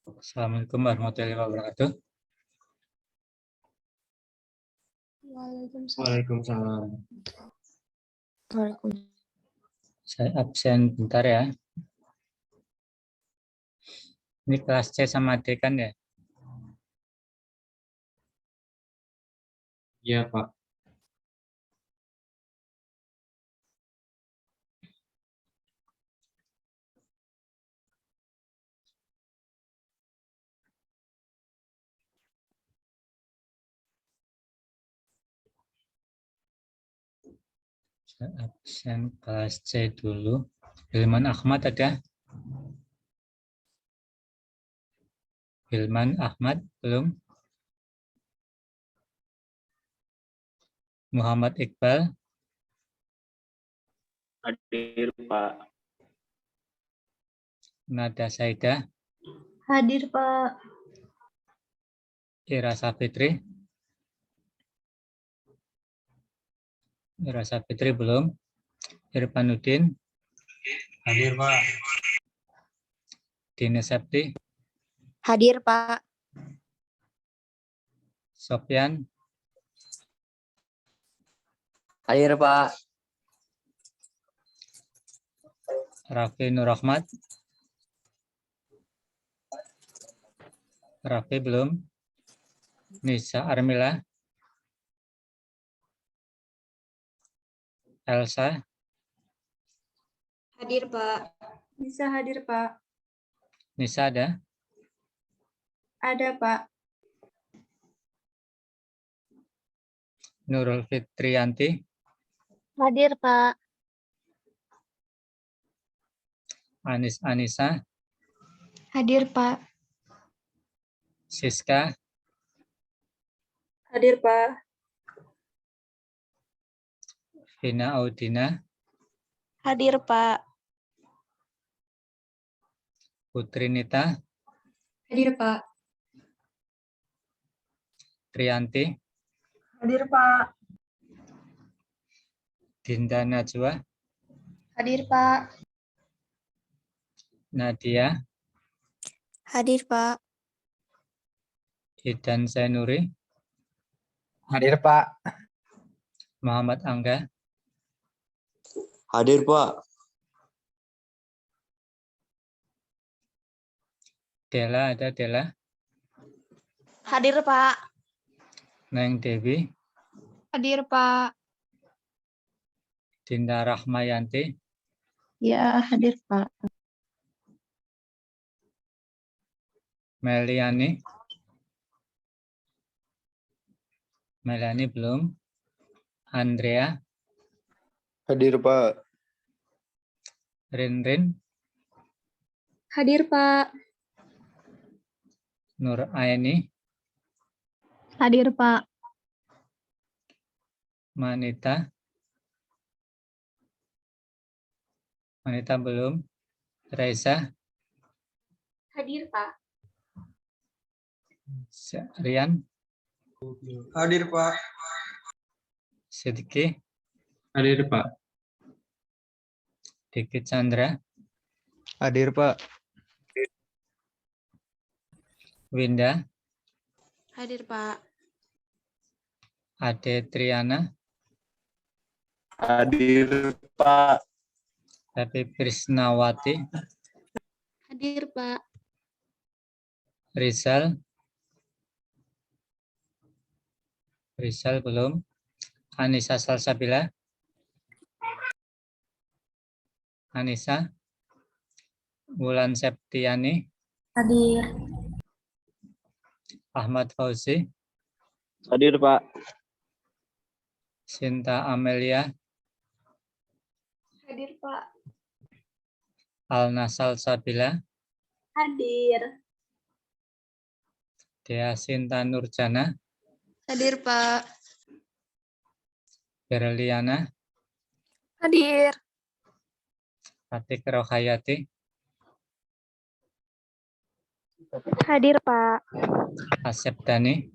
Assalamualaikum warahmatullahi wabarakatuh. Waalaikumsalam. Waalaikumsalam. Saya absen bentar ya. Ini kelas C sama D kan ya? Iya, Pak. Saya absen kelas C dulu. Hilman Ahmad ada? Hilman Ahmad belum? Muhammad Iqbal? Hadir, Pak. Nada Saida? Hadir, Pak. Ira Safitri? Ira Safitri belum? Irfanuddin? Hadir, Pak. Dini Septi? Hadir, Pak. Sofyan? Hadir, Pak. Raffi Nur Ahmad? Raffi belum? Nisa Armila? Elsa? Hadir, Pak. Bisa hadir, Pak. Nisa ada? Ada, Pak. Nurul Fitriyanti? Hadir, Pak. Anis Anissa, Hadir, Pak. Siska, Hadir, Pak. Vina Audina, Hadir, Pak. Putri Nita, Hadir, Pak. Trianti, Hadir, Pak. Dinda Najwa, Hadir, Pak. Nadia, Hadir, Pak. Idan Zainuri, Hadir, Pak. Muhammad Angga, Hadir, Pak. Dela, ada Dela, Hadir, Pak. Neng Dewi, Hadir, Pak. Dinda Rahmayanti, Ya, hadir, Pak. Meliani, Melani belum, Andrea, Hadir, Pak. Rinrin, Hadir, Pak. Nur Aini, Hadir, Pak. Manita, Manita belum, Raisa, Hadir, Pak. Rian, Hadir, Pak. Sidki, Hadir, Pak. Diki Chandra, Hadir, Pak. Winda, Hadir, Pak. Ade Triana, Hadir, Pak. Tapi Prisnawati, Hadir, Pak. Rizal, Rizal belum, Anissa Salsabila, Anissa, Wulan Septiani, Hadir. Ahmad Fauzi, Hadir, Pak. Sinta Amelia, Hadir, Pak. Alna Salsabila, Hadir. Dea Sinta Nurjana, Hadir, Pak. Berliana, Hadir. Atik Rohayati, Hadir, Pak. Asep Dani,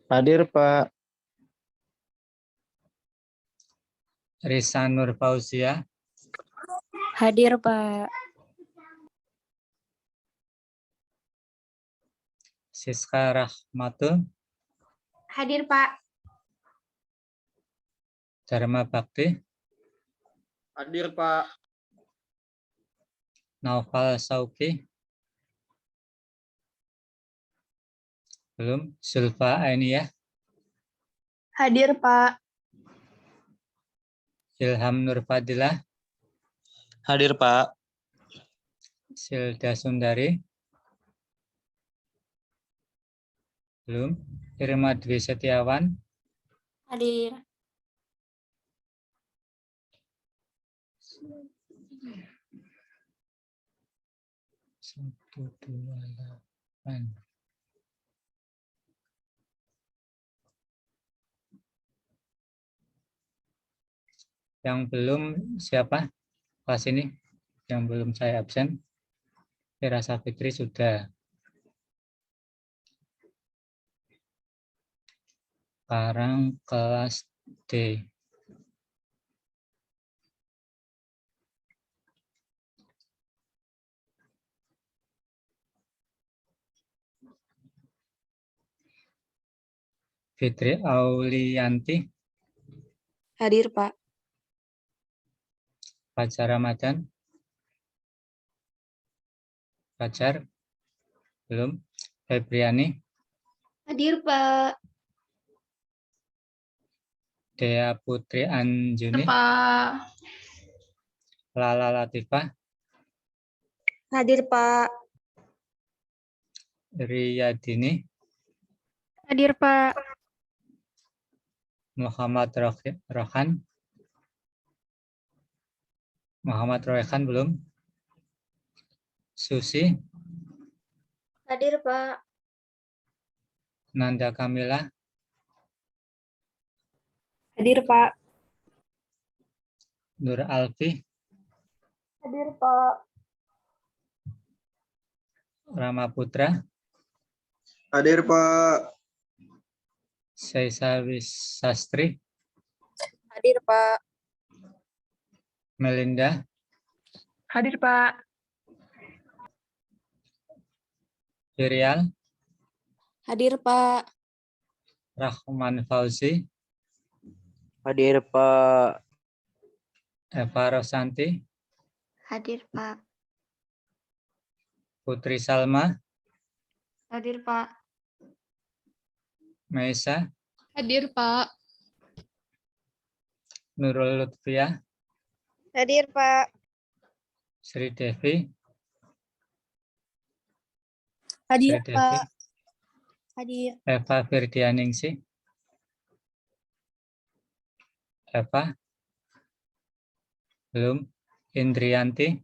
Hadir, Pak. Risa Nur Fauzia, Hadir, Pak. Siska Rahmatul, Hadir, Pak. Dharma Bakti, Hadir, Pak. Naufal Sauki, belum, Zulfa Ainiyah, Hadir, Pak. Ilham Nur Fadilah, Hadir, Pak. Silda Sundari, belum, Irma Dwi Setiawan, Hadir. Satu, dua, delapan. Yang belum siapa kelas ini? Yang belum saya absen. Firasa Fitri sudah. Sekarang kelas D. Fitri Aulianti, Hadir, Pak. Fajar Ramadan, Fajar, belum, Febriani, Hadir, Pak. Dea Putri Anjuni, Pak. Lala Latifah, Hadir, Pak. Riyadini, Hadir, Pak. Muhammad Rohan, Muhammad Royhan belum. Susi, Hadir, Pak. Nanda Kamila, Hadir, Pak. Nur Alfi, Hadir, Pak. Rama Putra, Hadir, Pak. Syaisa Sastri, Hadir, Pak. Melinda, Hadir, Pak. Irial, Hadir, Pak. Rahman Fauzi, Hadir, Pak. Eva Rosanti, Hadir, Pak. Putri Salma, Hadir, Pak. Maisa, Hadir, Pak. Nurul Lutfia, Hadir, Pak. Sri Devi, Hadir, Sri Devi, Pak. Hadir. Eva Firdianingsih, Eva, belum. Indrianti,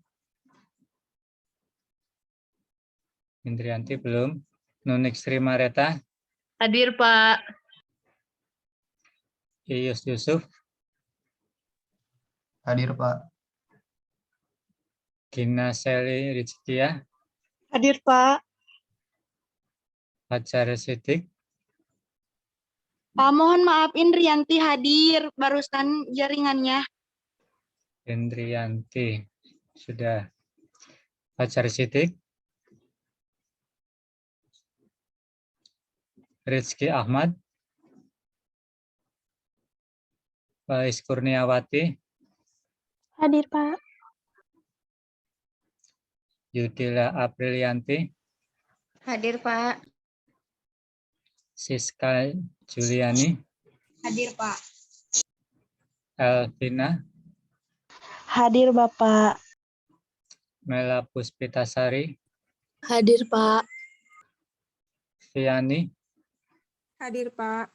belum. Nunik Sri Mareta, Hadir, Pak. Iyus Yusuf, Hadir, Pak. Gina Seli Rizkia, Hadir, Pak. Fajar Siddiq, Pak, mohon maaf Indrianti hadir barusan jaringannya. Indrianti, sudah. Fajar Siddiq, Rizky Ahmad, Faiz Kurniawati, Hadir, Pak. Yudila Aprilianti, Hadir, Pak. Siska Juliani, Hadir, Pak. Elvina, Hadir, Bapak. Mela Puspitasari, Hadir, Pak. Viani, Hadir, Pak.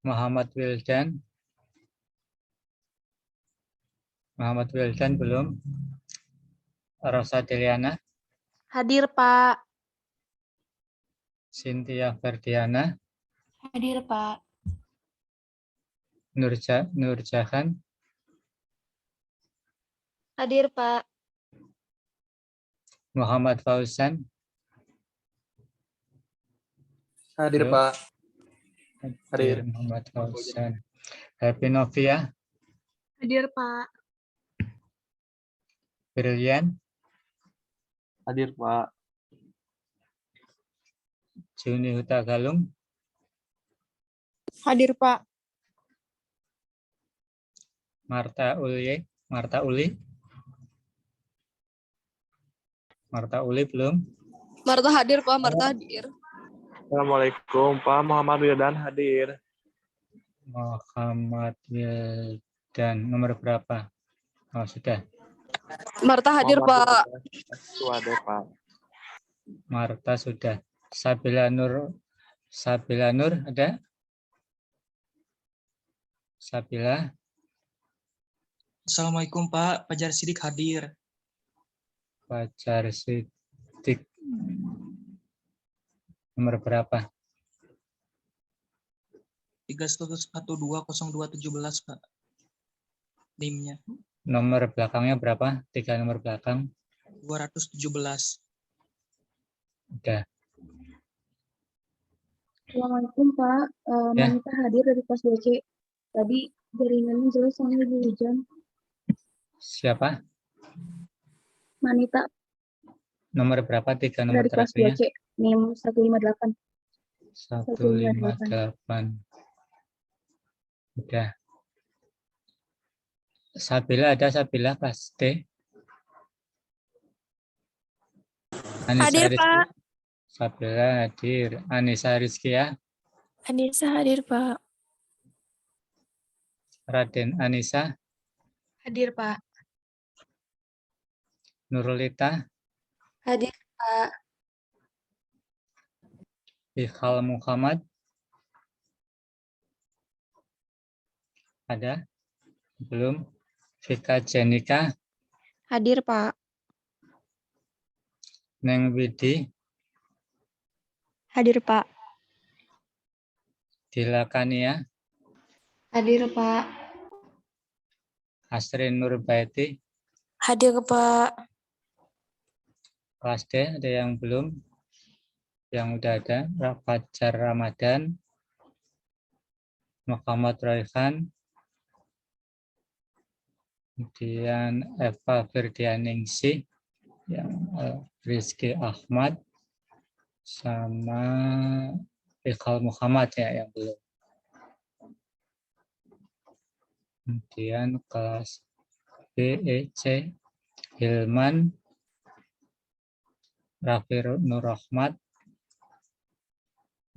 Muhammad Wildan, belum. Rosa Deliana, Hadir, Pak. Cynthia Ferdiana, Hadir, Pak. Nurjahan, Hadir, Pak. Muhammad Fauzan, Hadir, Halo. Pak. Hadir. Muhammad Fauzan, Happy Novia, Hadir, Pak. Brilian, Hadir, Pak. Juni Huta Galung, Hadir, Pak. Marta Uli, belum. Marta hadir, Pak. Marta hadir. Assalamualaikum, Pak. Muhammad Wildan hadir. Muhammad Wildan, nomor berapa? Oh, sudah. Marta hadir, Pak. Itu ada, Pak. Marta sudah. Sabila Nur ada? Sabila, Assalamualaikum Pak, Fajar Siddiq hadir. Fajar Siddiq, nomor berapa? 3120217 Pak. NIM-nya Nomor belakangnya berapa? 3 nomor belakang. 217. Udah. Assalamualaikum, Pak. Ya. Manita hadir dari kelas 2C. Tadi jaringannya jelas soalnya lagi hujan. Siapa? Manita Nomor berapa? 3 nomor dari kelas terakhirnya. 2C. NIM 158. 158. Udah. Sabila ada, Sabila kelas D. Hadir, Pak. Sabila hadir. Anissa Rizkia, Anissa hadir, Pak. Raden Anissa, Hadir, Pak. Nurulita, Hadir, Pak. Ikhal Muhammad, ada? Belum. Vika Jenika, Hadir, Pak. Neng Widi, Hadir, Pak. Dila Kania, Hadir, Pak. Asrin Nurbaiti, Hadir, Pak. kelas D, ada yang belum? Yang udah ada, Fajar Ramadan, Muhammad Royhan, kemudian Eva Firdianingsih, yang Rizky Ahmad, sama Iqal Muhammad ya yang belum. Kemudian kelas B, E, C, Hilman, Raffi Nur Rahmat,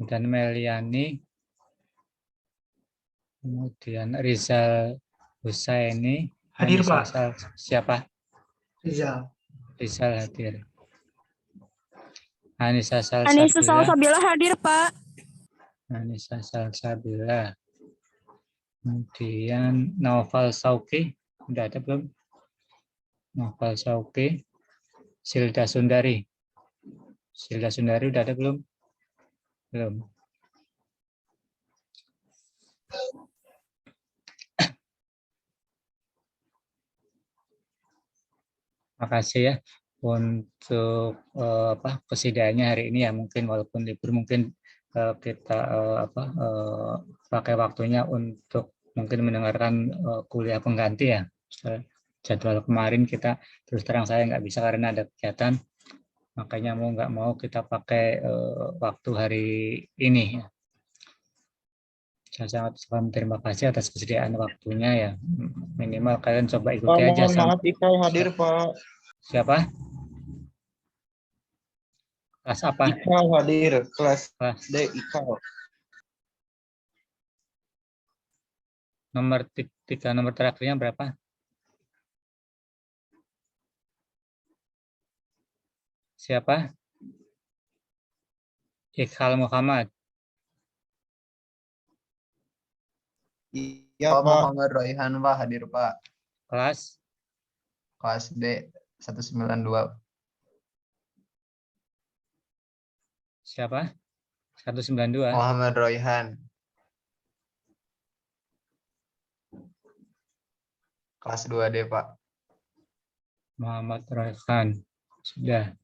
dan Meliani, kemudian Rizal Husaini, Hadir, Pak. Siapa? Rizal. Rizal hadir. Anissa Anissa Salsabila, Salsabila hadir, Pak. Anissa Salsabila. Kemudian Naufal Sauki, udah ada belum? Naufal Sauki, Silda Sundari. Silda Sundari udah ada belum? Belum. Makasih ya untuk kesediaannya hari ini ya, mungkin walaupun libur mungkin kita pakai waktunya untuk mungkin mendengarkan kuliah pengganti ya. Jadwal kemarin kita terus terang saya nggak bisa karena ada kegiatan, makanya mau nggak mau kita pakai waktu hari ini. Saya sangat terima kasih atas kesediaan waktunya ya. Minimal kalian coba ikuti Pak, aja. mohon maaf, Ikal hadir, Pak. Siapa? Kelas apa? Ikal hadir, kelas Kelas D, Ikal. nomor 3, nomor terakhirnya berapa? Siapa? Iqal Muhammad. Iya, Pak. Muhammad Royhan, Pak, hadir, Pak. Kelas Kelas D, 192. siapa? 192. Muhammad Royhan. Kelas 2D, Pak. Muhammad Royhan. Sudah.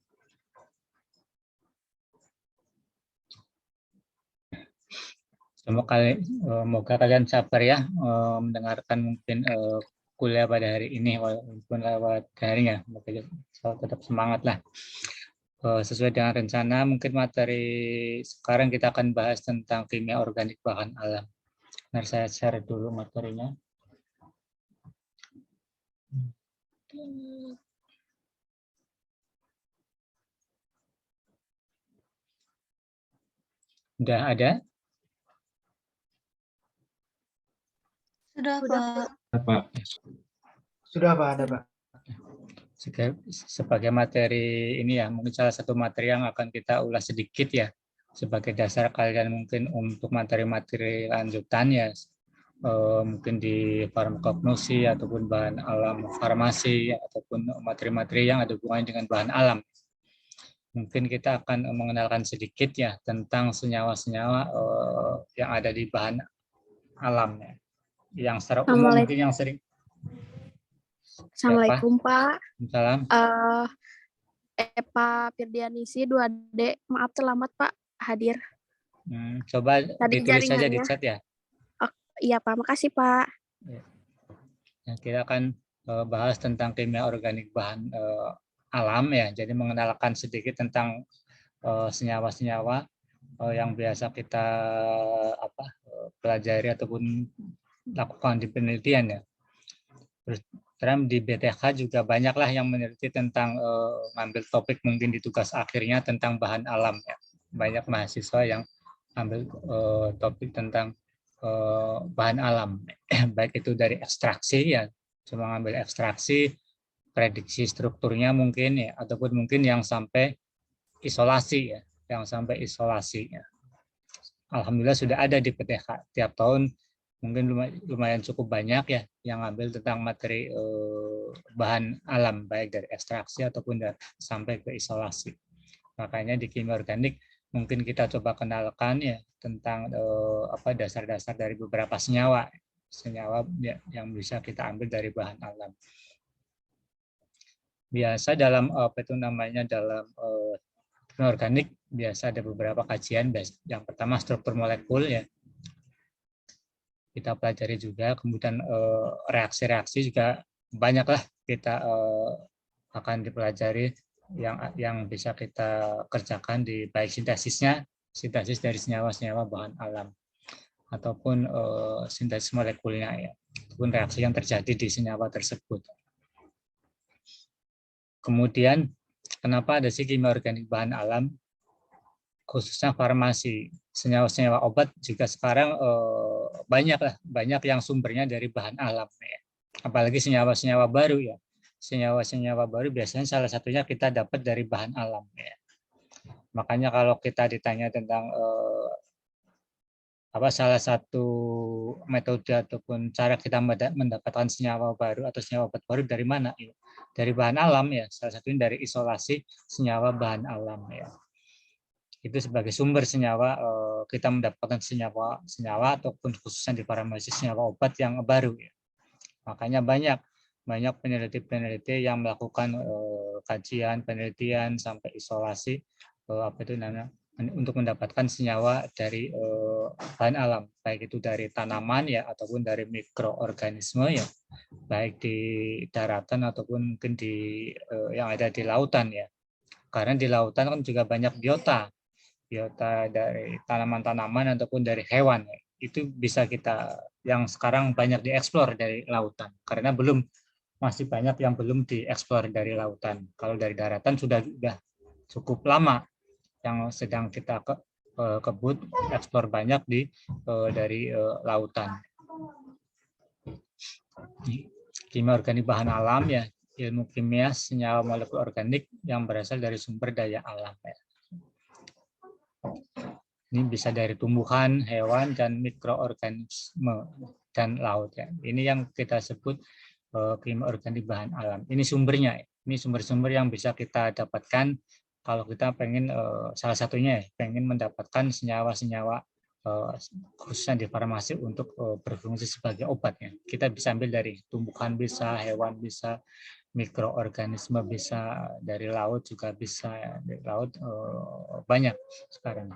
Semoga kalian sabar ya mendengarkan mungkin kuliah pada hari ini walaupun lewat daring ya. Tetap semangat lah. Sesuai dengan rencana mungkin materi sekarang kita akan bahas tentang kimia organik bahan alam. Mari saya share dulu materinya. Sudah ada? Sudah, Pak. Sudah, Pak, ada, Pak. Sebagai materi ini ya, mungkin salah satu materi yang akan kita ulas sedikit ya, sebagai dasar kalian mungkin untuk materi-materi lanjutan ya, mungkin di farmakognosi ataupun bahan alam farmasi ataupun materi-materi yang ada hubungannya dengan bahan alam. Mungkin kita akan mengenalkan sedikit ya tentang senyawa-senyawa yang ada di bahan alam ya. Yang secara umum mungkin yang sering. Assalamualaikum, Pak. Salam. Eva Firdianingsih 2D. Maaf terlambat, Pak. Hadir. Coba Tadi ditulis saja di jaringannya. chat ya. Iya, Pak. Makasih, Pak. Ya, kita akan bahas tentang kimia organik bahan alam ya. Jadi mengenalkan sedikit tentang senyawa-senyawa yang biasa kita pelajari ataupun lakukan di penelitian ya. Terus di BTH juga banyaklah yang meneliti tentang ngambil topik mungkin di tugas akhirnya tentang bahan alam ya. Banyak mahasiswa yang ambil topik tentang bahan alam, baik itu dari ekstraksi ya, cuma ngambil ekstraksi, prediksi strukturnya mungkin ya, ataupun mungkin yang sampai isolasi ya, yang sampai isolasi ya. Alhamdulillah sudah ada di PTH tiap tahun mungkin lumayan cukup banyak ya yang ambil tentang materi bahan alam, baik dari ekstraksi ataupun sampai ke isolasi. Makanya di kimia organik mungkin kita coba kenalkan ya tentang dasar-dasar dari beberapa senyawa yang bisa kita ambil dari bahan alam. Biasa dalam dalam kimia organik biasa ada beberapa kajian. Yang pertama struktur molekul ya, kita pelajari juga, kemudian reaksi-reaksi juga banyaklah kita akan dipelajari yang bisa kita kerjakan di baik sintesis dari senyawa-senyawa bahan alam ataupun sintesis molekulnya ya, ataupun reaksi yang terjadi di senyawa tersebut. Kemudian kenapa ada sih kimia organik bahan alam, khususnya farmasi, senyawa-senyawa obat juga sekarang banyak yang sumbernya dari bahan alam ya. Apalagi senyawa-senyawa baru ya. Senyawa-senyawa baru biasanya salah satunya kita dapat dari bahan alam ya. Makanya kalau kita ditanya tentang salah satu metode ataupun cara kita mendapatkan senyawa baru atau senyawa obat baru dari mana ya? Dari bahan alam ya. Salah satunya dari isolasi senyawa bahan alam ya. Itu sebagai sumber senyawa kita mendapatkan senyawa ataupun khususnya di farmasi senyawa obat yang baru ya. Makanya banyak peneliti-peneliti yang melakukan kajian, penelitian sampai isolasi untuk mendapatkan senyawa dari bahan alam, baik itu dari tanaman ya ataupun dari mikroorganisme ya, baik di daratan ataupun mungkin di yang ada di lautan ya. Karena di lautan kan juga banyak biota dari tanaman-tanaman ataupun dari hewan. Itu bisa yang sekarang banyak dieksplor dari lautan, karena masih banyak yang belum dieksplor dari lautan. Kalau dari daratan sudah cukup lama yang sedang kita kebut eksplor banyak dari lautan. Kimia organik bahan alam ya, ilmu kimia senyawa molekul organik yang berasal dari sumber daya alam ya. Ini bisa dari tumbuhan, hewan, dan mikroorganisme dan laut ya. Ini yang kita sebut kimia organik bahan alam. Ini sumbernya. Ini sumber-sumber yang bisa kita dapatkan kalau kita pengen salah satunya pengen mendapatkan senyawa-senyawa khususnya di farmasi untuk berfungsi sebagai obatnya. Kita bisa ambil dari tumbuhan bisa, hewan bisa, mikroorganisme bisa, dari laut juga bisa. Dari laut banyak sekarang.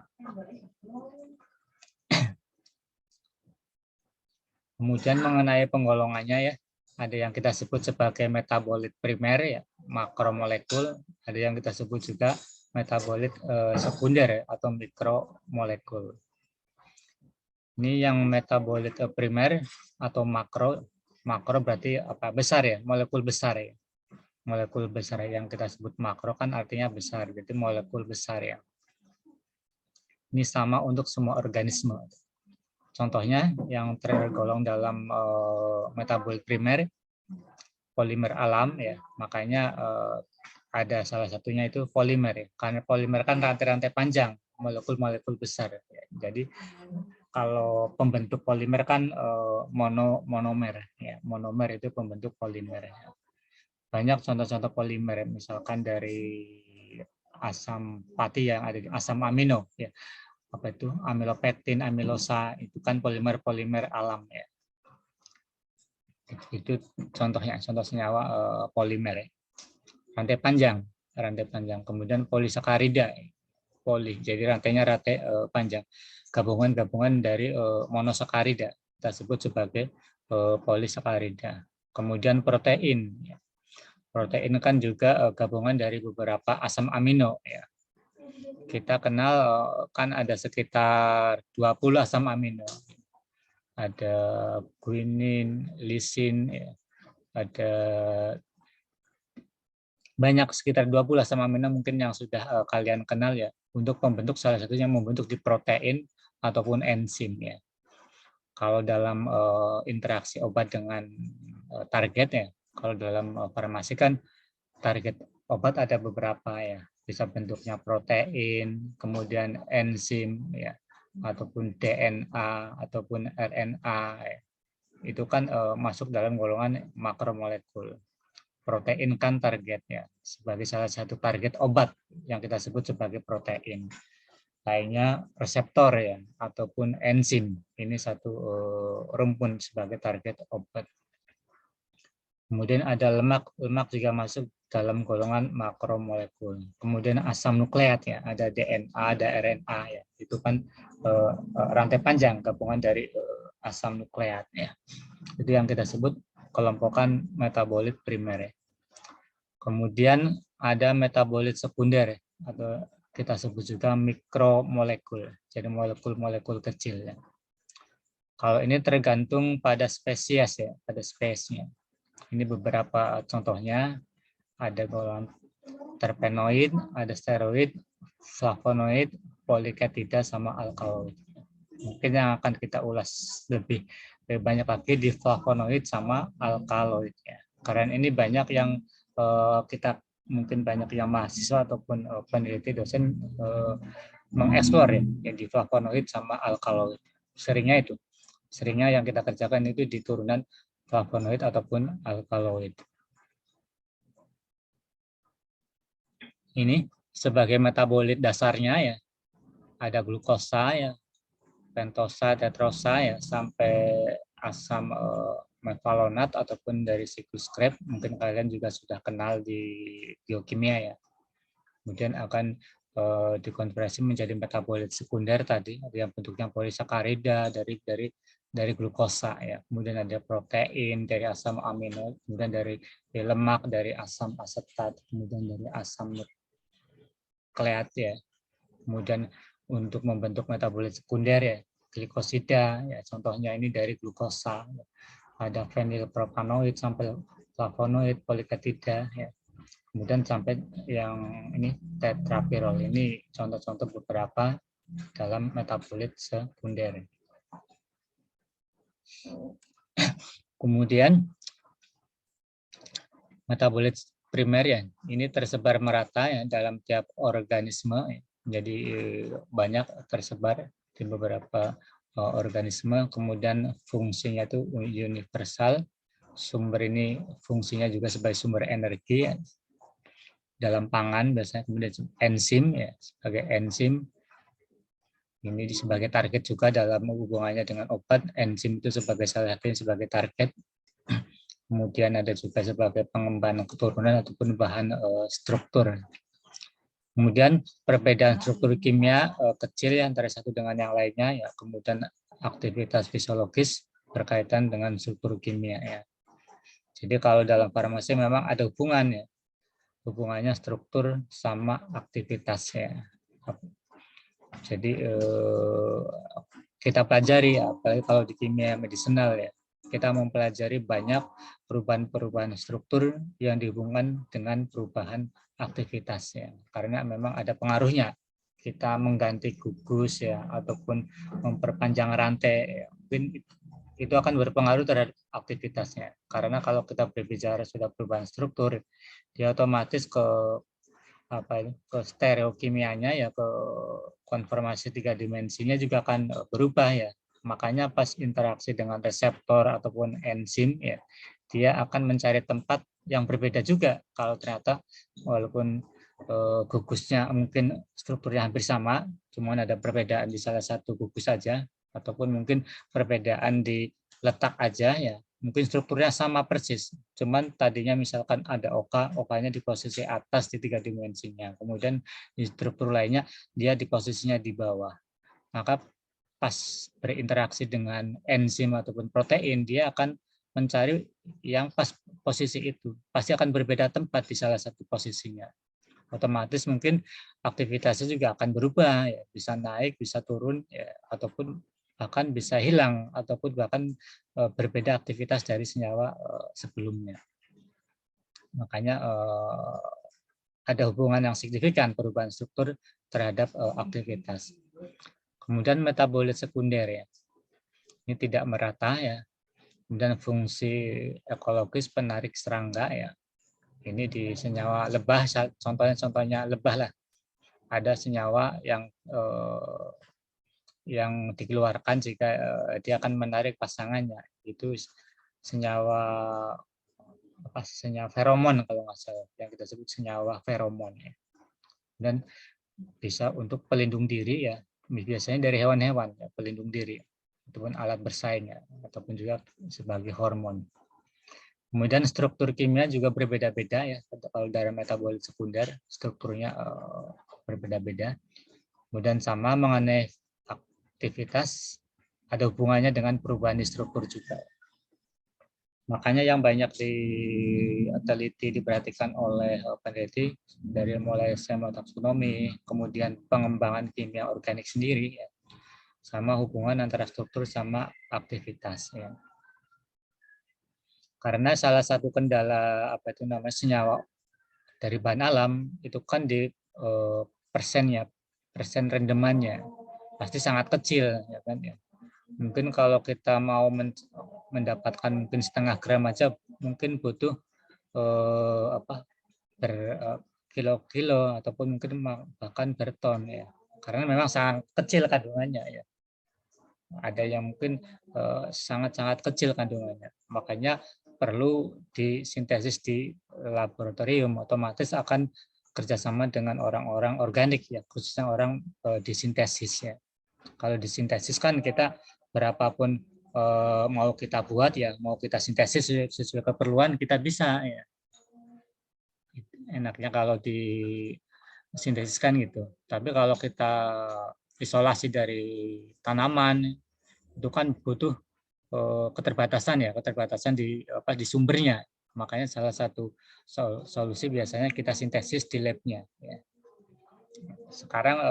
Kemudian mengenai penggolongannya ya, ada yang kita sebut sebagai metabolit primer ya, makromolekul, ada yang kita sebut juga metabolit sekunder ya, atau mikromolekul. Ini yang metabolit primer atau makro berarti besar ya, molekul besar ya. Molekul besar yang kita sebut makro kan artinya besar, jadi molekul besar ya. Ini sama untuk semua organisme. Contohnya yang tergolong dalam metabolit primer, polimer alam ya, makanya ada salah satunya itu polimer ya. Karena polimer kan rantai-rantai panjang, molekul-molekul besar. Ya. Jadi kalau pembentuk polimer kan monomer ya. Monomer itu pembentuk polimer. Ya. Banyak contoh-contoh polimer, misalkan dari asam pati yang ada di asam amino ya. Apa itu amilopektin, amilosa, itu kan polimer alam ya. Itu contohnya, contoh senyawa polimer ya. Rantai panjang. Kemudian polisakarida, jadi rantainya panjang. Gabungan dari monosakarida kita sebut sebagai polisakarida. Kemudian protein. Ya. Protein kan juga gabungan dari beberapa asam amino ya. Kita kenal kan ada sekitar 20 asam amino. Ada guanin, lisin, ya. Ada banyak sekitar 20 asam amino mungkin yang sudah kalian kenal ya. Untuk membentuk salah satunya membentuk di protein ataupun enzim ya. Kalau dalam interaksi obat dengan target ya, kalau dalam farmasi kan target obat ada beberapa ya. Bisa bentuknya protein, kemudian enzim, ya, ataupun DNA ataupun RNA itu kan masuk dalam golongan makromolekul. Protein kan targetnya sebagai salah satu target obat yang kita sebut sebagai protein. Lainnya reseptor ya ataupun enzim. Ini satu rumpun sebagai target obat. Kemudian ada lemak, lemak juga masuk dalam golongan makromolekul. Kemudian asam nukleat ya, ada DNA, ada RNA ya. Itu kan rantai panjang gabungan dari asam nukleat ya. Itu yang kita sebut kelompokan metabolit primer ya. Kemudian ada metabolit sekunder ya, atau kita sebut juga mikromolekul. Jadi molekul-molekul kecil ya. Kalau ini tergantung pada spesies ya, pada spesiesnya. Ini beberapa contohnya, ada golongan terpenoid, ada steroid, flavonoid, poliketida, sama alkaloid. Mungkin yang akan kita ulas lebih banyak lagi di flavonoid sama alkaloid ya. Karena ini banyak yang kita mungkin banyak yang mahasiswa ataupun peneliti dosen mengeksplor ya, yang di flavonoid sama alkaloid. Seringnya yang kita kerjakan itu di turunan flavonoid ataupun alkaloid. Ini sebagai metabolit dasarnya ya, ada glukosa ya, pentosa, tetrosa ya, sampai asam mevalonat ataupun dari siklus Krebs, mungkin kalian juga sudah kenal di biokimia ya. Kemudian akan dikonversi menjadi metabolit sekunder tadi, yang bentuknya polisakarida dari glukosa ya. Kemudian ada protein dari asam amino, kemudian dari lemak dari asam asetat, kemudian dari asam nukleat ya. Kemudian untuk membentuk metabolit sekunder ya, glikosida ya, contohnya ini dari glukosa. Ada fenilpropanoid sampai flavonoid, poliketida ya. Kemudian sampai yang ini tetrapirol, ini contoh-contoh beberapa dalam metabolit sekunder. Kemudian metabolit primer ya, ini tersebar merata ya dalam tiap organisme ya. Jadi banyak tersebar di beberapa organisme. Kemudian fungsinya itu universal. Sumber ini fungsinya juga sebagai sumber energi ya. Dalam pangan biasanya. Kemudian enzim ya, sebagai enzim ini sebagai target juga dalam hubungannya dengan obat. Enzim itu sebagai salah satu sebagai target. Kemudian ada juga sebagai pengembangan keturunan ataupun bahan struktur. Kemudian perbedaan struktur kimia kecil ya antara satu dengan yang lainnya ya. Kemudian aktivitas fisiologis berkaitan dengan struktur kimia ya. Jadi kalau dalam farmasi memang ada hubungan ya. Hubungannya struktur sama aktivitasnya. Jadi kita pelajari ya, apalagi kalau di kimia medisinal ya, kita mempelajari banyak perubahan-perubahan struktur yang dihubungkan dengan perubahan aktivitasnya. Karena memang ada pengaruhnya. Kita mengganti gugus ya, ataupun memperpanjang rantai, ya, mungkin itu akan berpengaruh terhadap aktivitasnya. Karena kalau kita berbicara sudah perubahan struktur, dia otomatis ke stereokimianya ya, ke konformasi 3 dimensinya juga akan berubah ya. Makanya pas interaksi dengan reseptor ataupun enzim ya, dia akan mencari tempat yang berbeda juga. Kalau ternyata walaupun gugusnya mungkin strukturnya hampir sama, cuman ada perbedaan di salah satu gugus saja, ataupun mungkin perbedaan di letak aja ya, mungkin strukturnya sama persis, cuman tadinya misalkan ada OK-nya di posisi atas di 3 dimensinya, kemudian di struktur lainnya dia di posisinya di bawah, maka pas berinteraksi dengan enzim ataupun protein, dia akan mencari yang pas posisi itu, pasti akan berbeda tempat di salah satu posisinya. Otomatis mungkin aktivitasnya juga akan berubah, ya, bisa naik, bisa turun, ya, ataupun bahkan bisa hilang, ataupun bahkan berbeda aktivitas dari senyawa sebelumnya. Makanya ada hubungan yang signifikan perubahan struktur terhadap aktivitas. Kemudian metabolit sekunder ya, ini tidak merata ya. Kemudian fungsi ekologis penarik serangga ya. Ini di senyawa lebah, contohnya lebah lah. Ada senyawa yang yang dikeluarkan jika dia akan menarik pasangannya. Itu senyawa senyawa feromon kalau nggak salah, yang kita sebut senyawa feromon ya. Dan bisa untuk pelindung diri ya, biasanya dari hewan-hewan ya, pelindung diri ataupun alat bersaing ya, ataupun juga sebagai hormon. Kemudian struktur kimia juga berbeda-beda ya. Kalau dari metabolit sekunder strukturnya berbeda-beda. Kemudian sama mengenai aktivitas ada hubungannya dengan perubahan di struktur juga. Makanya yang banyak diteliti, diperhatikan oleh peneliti dari mulai semotaksonomi, kemudian pengembangan kimia organik sendiri, ya, sama hubungan antara struktur sama aktivitas. Ya. Karena salah satu kendala senyawa dari bahan alam itu kan di persennya, persen rendemannya pasti sangat kecil, ya kan ya. Mungkin kalau kita mau mendapatkan mungkin setengah gram aja mungkin butuh berkilo-kilo ataupun mungkin bahkan berton ya, karena memang sangat kecil kandungannya ya. Ada yang mungkin sangat-sangat kecil kandungannya, makanya perlu disintesis di laboratorium, otomatis akan kerjasama dengan orang-orang organik ya, khususnya orang disintesis ya. Kalau disintesis kan kita berapapun mau kita buat ya, mau kita sintesis sesuai keperluan kita bisa ya. Enaknya kalau disintesiskan gitu. Tapi kalau kita isolasi dari tanaman itu kan butuh keterbatasan ya, keterbatasan di sumbernya. Makanya salah satu solusi biasanya kita sintesis di labnya. Ya. Sekarang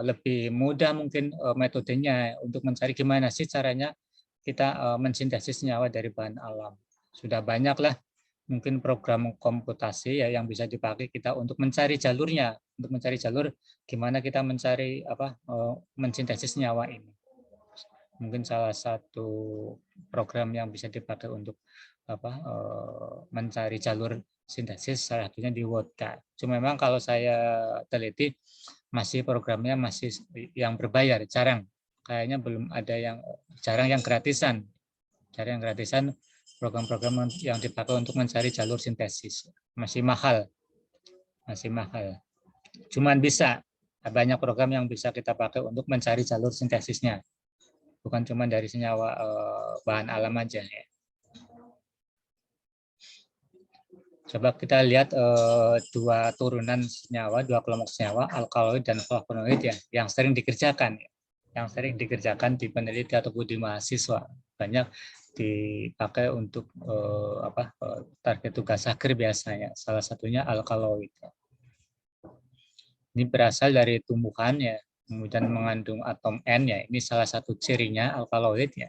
lebih mudah mungkin metodenya untuk mencari gimana sih caranya kita mensintesis senyawa dari bahan alam. Sudah banyaklah mungkin program komputasi ya yang bisa dipakai kita untuk mencari jalurnya, untuk mencari jalur gimana kita mencari mensintesis senyawa ini. Mungkin salah satu program yang bisa dipakai untuk mencari jalur sintesis salah satunya di Wodka. Cuma memang kalau saya teliti masih programnya masih yang berbayar, jarang. Kayaknya belum ada jarang yang gratisan. Jarang yang gratisan, program-program yang dipakai untuk mencari jalur sintesis. Masih mahal. Masih mahal. Cuman bisa, banyak program yang bisa kita pakai untuk mencari jalur sintesisnya. Bukan cuma dari senyawa bahan alam aja ya. Coba kita lihat dua turunan senyawa, dua kelompok senyawa, alkaloid dan flavonoid ya, yang sering dikerjakan. Yang sering dikerjakan di peneliti ataupun di mahasiswa. Banyak dipakai untuk target tugas akhir biasanya. Salah satunya alkaloid. Ini berasal dari tumbuhan ya, kemudian mengandung atom N ya. Ini salah satu cirinya alkaloid ya.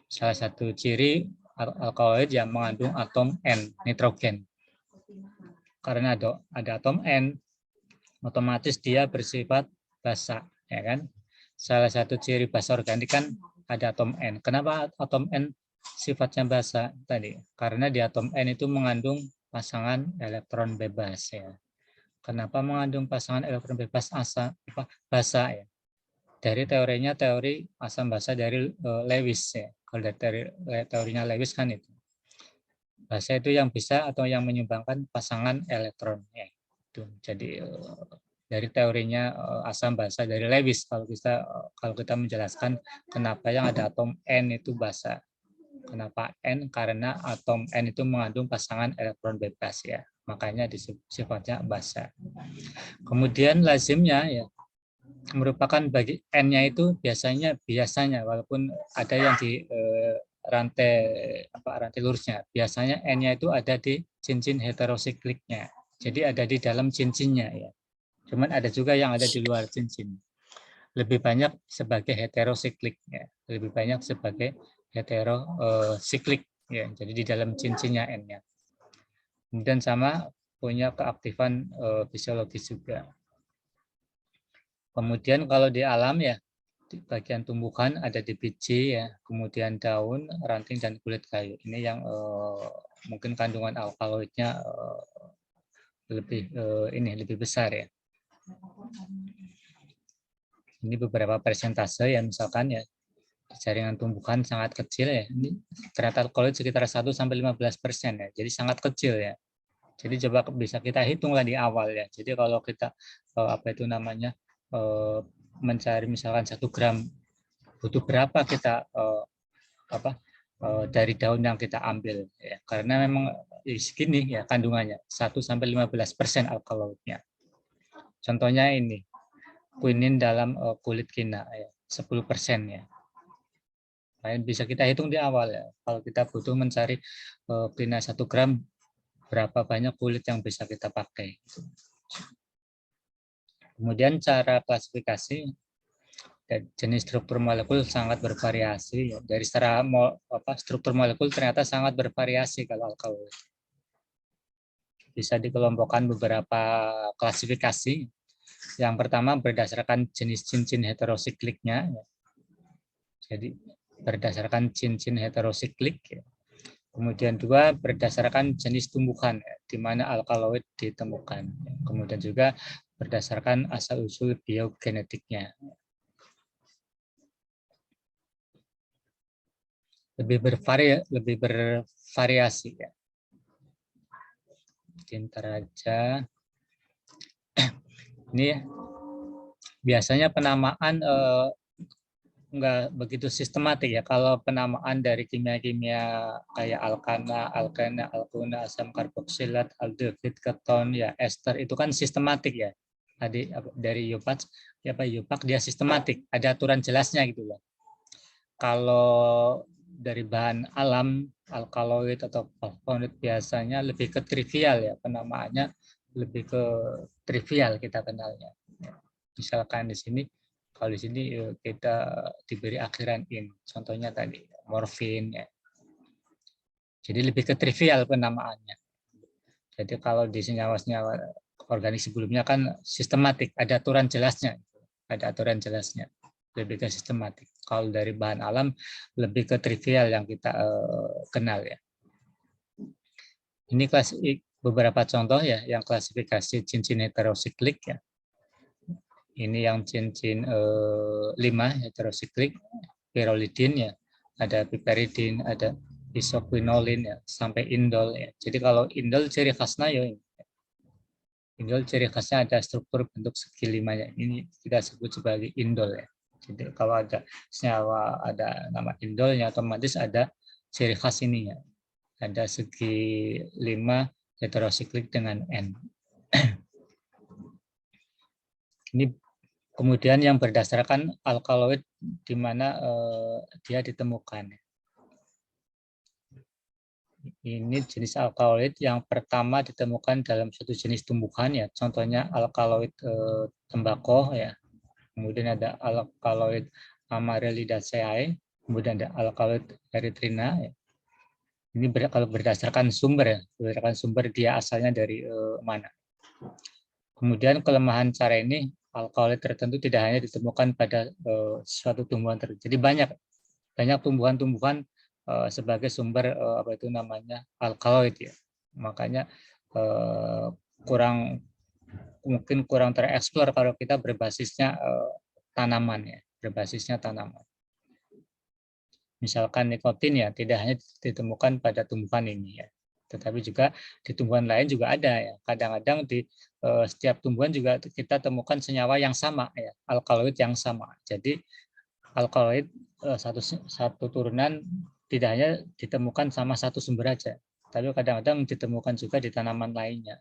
Salah satu ciri alkaloid yang mengandung atom N, nitrogen. Karena ada atom N, otomatis dia bersifat basa, ya kan? Salah satu ciri basa organik kan ada atom N. Kenapa atom N sifatnya basa tadi? Karena di atom N itu mengandung pasangan elektron bebas ya. Kenapa mengandung pasangan elektron bebas basa ya? Dari teorinya teori asam basa dari Lewis ya. Kalau dari teorinya Lewis kan itu. Basa itu yang bisa atau yang menyumbangkan pasangan elektron ya. Itu. Jadi dari teorinya asam basa dari Lewis kalau kita menjelaskan kenapa yang ada atom N itu basa. Kenapa N? Karena atom N itu mengandung pasangan elektron bebas ya. Makanya sifatnya basa. Kemudian lazimnya ya merupakan bagi N-nya itu biasanya walaupun ada yang di rantai lurusnya, biasanya N-nya itu ada di cincin heterosikliknya. Jadi ada di dalam cincinnya ya. Cuman ada juga yang ada di luar cincin. Lebih banyak sebagai heterosiklik ya. Lebih banyak sebagai heterosiklik ya. Jadi di dalam cincinnya N-nya. Kemudian sama punya keaktifan fisiologis juga. Kemudian kalau di alam ya, di bagian tumbuhan ada di biji ya, kemudian daun, ranting dan kulit kayu. Ini yang mungkin kandungan alkaloidnya lebih besar ya. Ini beberapa persentase ya, misalkan ya jaringan tumbuhan sangat kecil ya. Ini ternyata alkaloid sekitar 1-15% ya. Jadi sangat kecil ya. Jadi coba bisa kita hitunglah di awal ya. Jadi kalau kita mencari misalkan 1 gram, butuh berapa kita dari daun yang kita ambil ya. Karena memang segini ya kandungannya 1-15% alkaloidnya. Contohnya ini kuinin dalam kulit kina ya 10% ya. Nah, bisa kita hitung di awal ya. Kalau kita butuh mencari kina 1 gram, berapa banyak kulit yang bisa kita pakai. Kemudian cara klasifikasi jenis struktur molekul sangat bervariasi. Dari secara struktur molekul ternyata sangat bervariasi kalau alkaloid. Bisa dikelompokkan beberapa klasifikasi. Yang pertama berdasarkan jenis cincin heterosikliknya. Jadi berdasarkan cincin heterosiklik. Kemudian 2 berdasarkan jenis tumbuhan di mana alkaloid ditemukan. Kemudian juga berdasarkan asal-usul biogenetiknya. Lebih bervariasi ya. Pintar aja. Ini biasanya penamaan enggak begitu sistematik ya. Kalau penamaan dari kimia-kimia kayak alkana, alkena, alkuna, asam karboksilat, aldehid, keton, ya ester itu kan sistematik ya. Tadi dari Yupak dia sistematik, ada aturan jelasnya gitu loh. Kalau dari bahan alam, alkaloid atau flavonoid biasanya lebih ke trivial ya, penamaannya lebih ke trivial kita kenalnya. Misalkan di sini, kalau di sini kita diberi akhiran in, contohnya tadi morfin ya. Jadi lebih ke trivial penamaannya. Jadi kalau di senyawa-senyawa organik sebelumnya kan sistematik, ada aturan jelasnya, lebih ke sistematik. Kalau dari bahan alam lebih ke trivial yang kita kenal ya. Ini beberapa contoh ya yang klasifikasi cincin heterosiklik ya. Ini yang cincin 5 heterosiklik, pyrrolidin ya, ada piperidin, ada isoquinolin ya, sampai indol ya. Jadi kalau indol ciri khasnya ya, indol ciri khasnya ada struktur bentuk segi 5 ya. Ini kita sebut sebagai indol ya. Jadi kalau ada senyawa ada nama indolnya otomatis ada ciri khas ini ya. Ada segi 5 heterosiklik dengan N. Ini kemudian yang berdasarkan alkaloid di mana dia ditemukan. Ini jenis alkaloid yang pertama ditemukan dalam suatu jenis tumbuhan ya. Contohnya alkaloid tembakau ya. Kemudian ada alkaloid Amaryllidaceae, kemudian ada alkaloid erythrina ya. Ini kalau berdasarkan sumber ya, berdasarkan sumber dia asalnya dari mana. Kemudian kelemahan cara ini, alkaloid tertentu tidak hanya ditemukan pada suatu tumbuhan tertentu. Jadi banyak tumbuhan-tumbuhan sebagai sumber alkaloid ya. Makanya mungkin kurang tereksplor kalau kita berbasisnya tanaman ya, Misalkan nikotin ya tidak hanya ditemukan pada tumbuhan ini ya, tetapi juga di tumbuhan lain juga ada ya. Kadang-kadang di setiap tumbuhan juga kita temukan senyawa yang sama ya, alkaloid yang sama. Jadi alkaloid satu turunan tidak hanya ditemukan sama satu sumber aja, tapi kadang-kadang ditemukan juga di tanaman lainnya.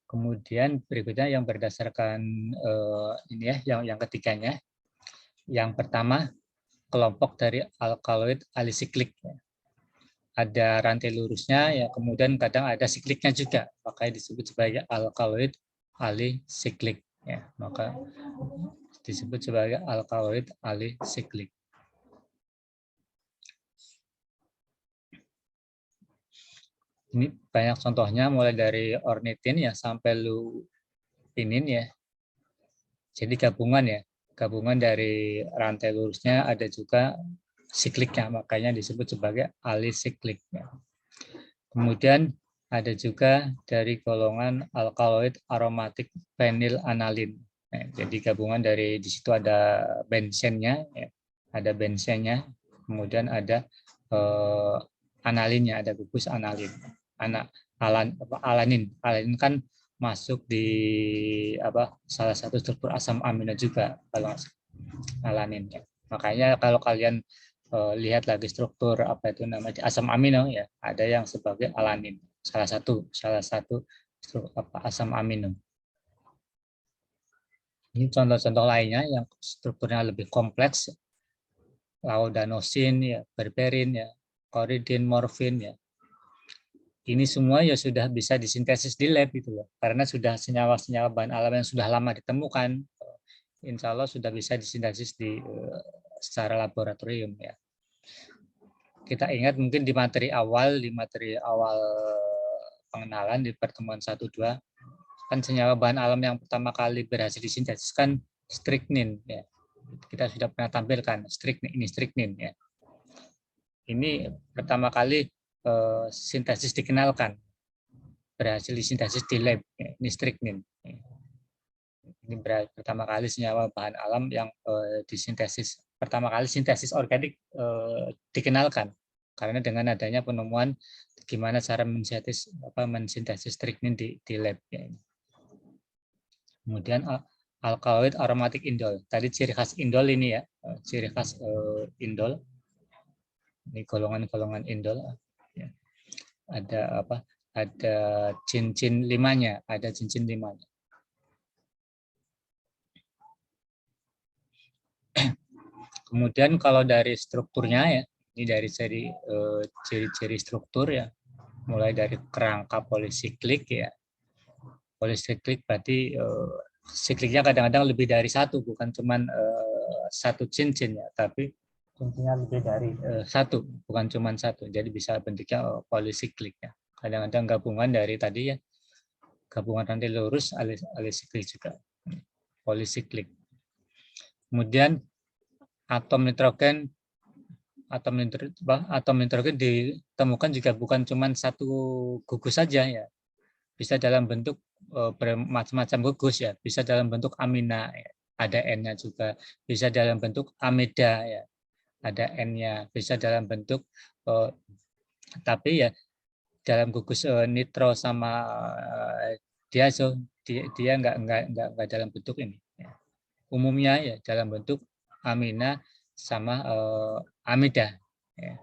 Kemudian berikutnya yang berdasarkan ini ya, yang ketiganya. Yang pertama, kelompok dari alkaloid alisiklik. Ada rantai lurusnya, ya kemudian kadang ada sikliknya juga, makanya disebut sebagai alkaloid alisiklik. Ya, maka disebut sebagai alkaloid alisiklik. Ini banyak contohnya mulai dari ornitin ya sampai lupinin ya. Jadi gabungan dari rantai lurusnya ada juga sikliknya, makanya disebut sebagai alisiklik. Kemudian ada juga dari golongan alkaloid aromatik fenilanalin. Nah, jadi gabungan dari di situ ada bensennya, ya, ada bensennya, kemudian ada analinnya, ada gugus analin, alanin. Alanin kan masuk di salah satu struktur asam amino juga kalau alanin. Ya. Makanya kalau kalian lihat lagi struktur asam amino, ya ada yang sebagai alanin. Salah satu asam amino. Ini contoh-contoh lainnya yang strukturnya lebih kompleks, laudanosin, ya, berberin, ya, koridin, morfin, ya. Ini semua ya sudah bisa disintesis di lab gitu loh, karena sudah senyawa-senyawa bahan alam yang sudah lama ditemukan, insya Allah sudah bisa disintesis secara laboratorium, ya. Kita ingat mungkin di materi awal pengenalan di pertemuan 1-2 kan senyawa bahan alam yang pertama kali berhasil disintesis kan strychnine, ya. Kita sudah pernah tampilkan strychnine, ya. Ini pertama kali sintesis dikenalkan, berhasil disintesis di lab, ya. Ini strychnine. Ini pertama kali senyawa bahan alam yang disintesis, pertama kali sintesis organik dikenalkan, karena dengan adanya penemuan gimana cara mensintesis strychnine di lab, ya. Kemudian alkaloid aromatik indol. Tadi ciri khas indol ini, ya, ciri khas indol. Ini golongan-golongan indol. Ya. Ada cincin limanya, Kemudian kalau dari strukturnya, ya, ini dari ciri-ciri struktur, ya, mulai dari kerangka polisiklik, ya. Polisiklik berarti sikliknya kadang-kadang lebih dari satu, bukan cuma satu cincin, ya, tapi cincinnya lebih dari satu, bukan cuma satu. Jadi bisa bentuknya polisiklik, ya. Kadang-kadang gabungan dari tadi, ya, gabungan rantai lurus alisiklik juga, polisiklik. Kemudian atom nitrogen ditemukan juga bukan cuma satu gugus saja, ya. Bisa dalam bentuk bermacam-macam gugus, ya. Bisa dalam bentuk amina, ya. Ada N-nya juga. Bisa dalam bentuk amida, ya. Ada N-nya. Bisa dalam bentuk tapi ya dalam gugus nitro sama diazo dia nggak dalam bentuk ini, ya. Umumnya ya dalam bentuk amina sama amida, ya.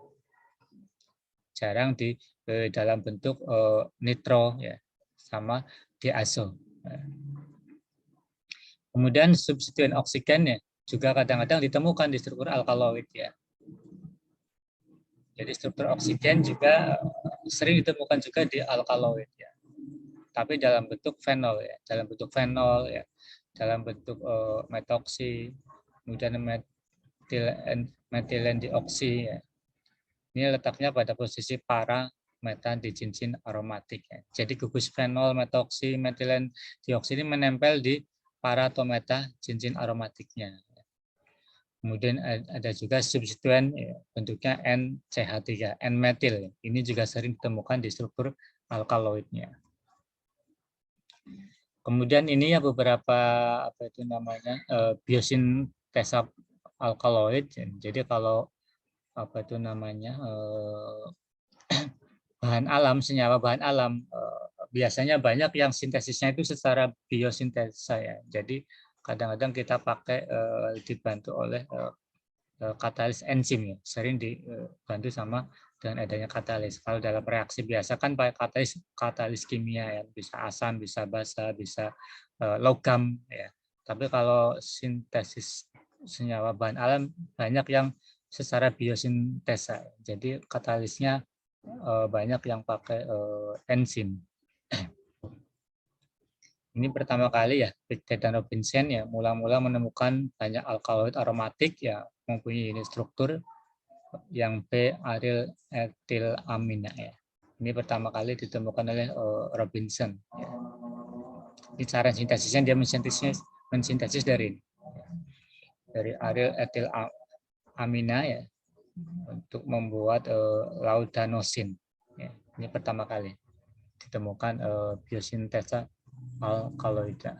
Jarang di dalam bentuk nitro, ya, sama diazo. Kemudian substituen oksigen, ya, juga kadang-kadang ditemukan di struktur alkaloid, ya. Jadi struktur oksigen juga sering ditemukan juga di alkaloid, ya. Tapi dalam bentuk fenol, ya, dalam bentuk metoksi, kemudian metilen dioksi, ya. Ini letaknya pada posisi para meta di cincin aromatik, ya. Jadi gugus fenol, metoksi, metilen dioksi ini menempel di para atau meta cincin aromatiknya. Kemudian ada juga substituen, ya, bentuknya NCH3, N-metil. Ini juga sering ditemukan di struktur alkaloidnya. Kemudian ini ya beberapa biosintesa alkaloid. Jadi kalau bahan alam, senyawa bahan alam biasanya banyak yang sintesisnya itu secara biosintesa, ya. Jadi kadang-kadang kita pakai dibantu oleh katalis enzim, ya. Sering dibantu sama dengan adanya katalis. Kalau dalam reaksi biasa kan pakai katalis kimia, ya, bisa asam, bisa basa, bisa logam, ya. Tapi kalau sintesis senyawa bahan alam banyak yang secara biosintesa. Jadi katalisnya banyak yang pakai enzim. Ini pertama kali, ya, Pictet dan Robinson, ya, mula-mula menemukan banyak alkaloid aromatik, ya, mempunyai struktur yang p-aryl etilamina, ya. Ini pertama kali ditemukan oleh Robinson, ya. Ini cara sintesisnya, dia mensintesis dari aryl etilamina, ya, untuk membuat laudanosin, ya. Ini pertama kali ditemukan biosintesa alkaloida.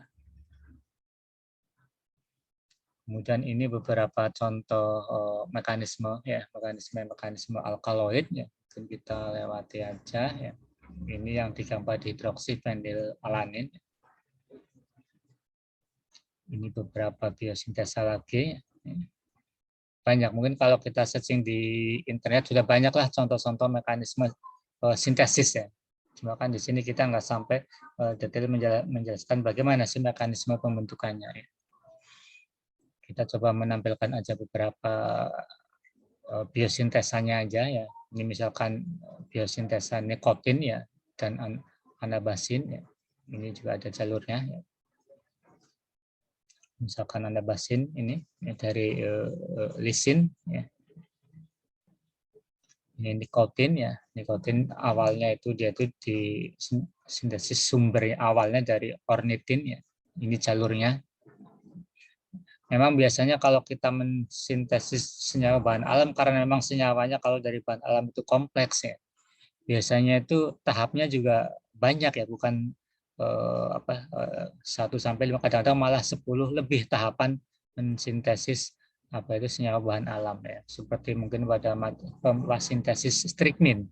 Kemudian ini beberapa contoh mekanisme alkaloid ya. Mungkin kita lewati aja ya. Ini yang digambar hidroksifenilalanin. Ini beberapa biosintesa lagi. Banyak, mungkin kalau kita searching di internet sudah banyaklah contoh-contoh mekanisme sintesis ya. Cuma kan di sini kita nggak sampai detail menjelaskan bagaimana sih mekanisme pembentukannya ya. Kita coba menampilkan aja beberapa biosintesanya aja ya. Ini misalkan biosintesa nikotin ya dan anabasin ya. Ini juga ada jalurnya ya. Misalkan anabasin ini ya, dari lisin ya. Ini nikotin ya. Nikotin awalnya itu dia itu di sintesis sumber awalnya dari ornitin ya. Ini jalurnya. Memang biasanya kalau kita mensintesis senyawa bahan alam, karena memang senyawanya kalau dari bahan alam itu kompleks ya. Biasanya itu tahapnya juga banyak ya, bukan 1 sampai 5, kadang-kadang malah 10 lebih tahapan mensintesis senyawa bahan alam ya. Seperti mungkin pada sintesis strychnine.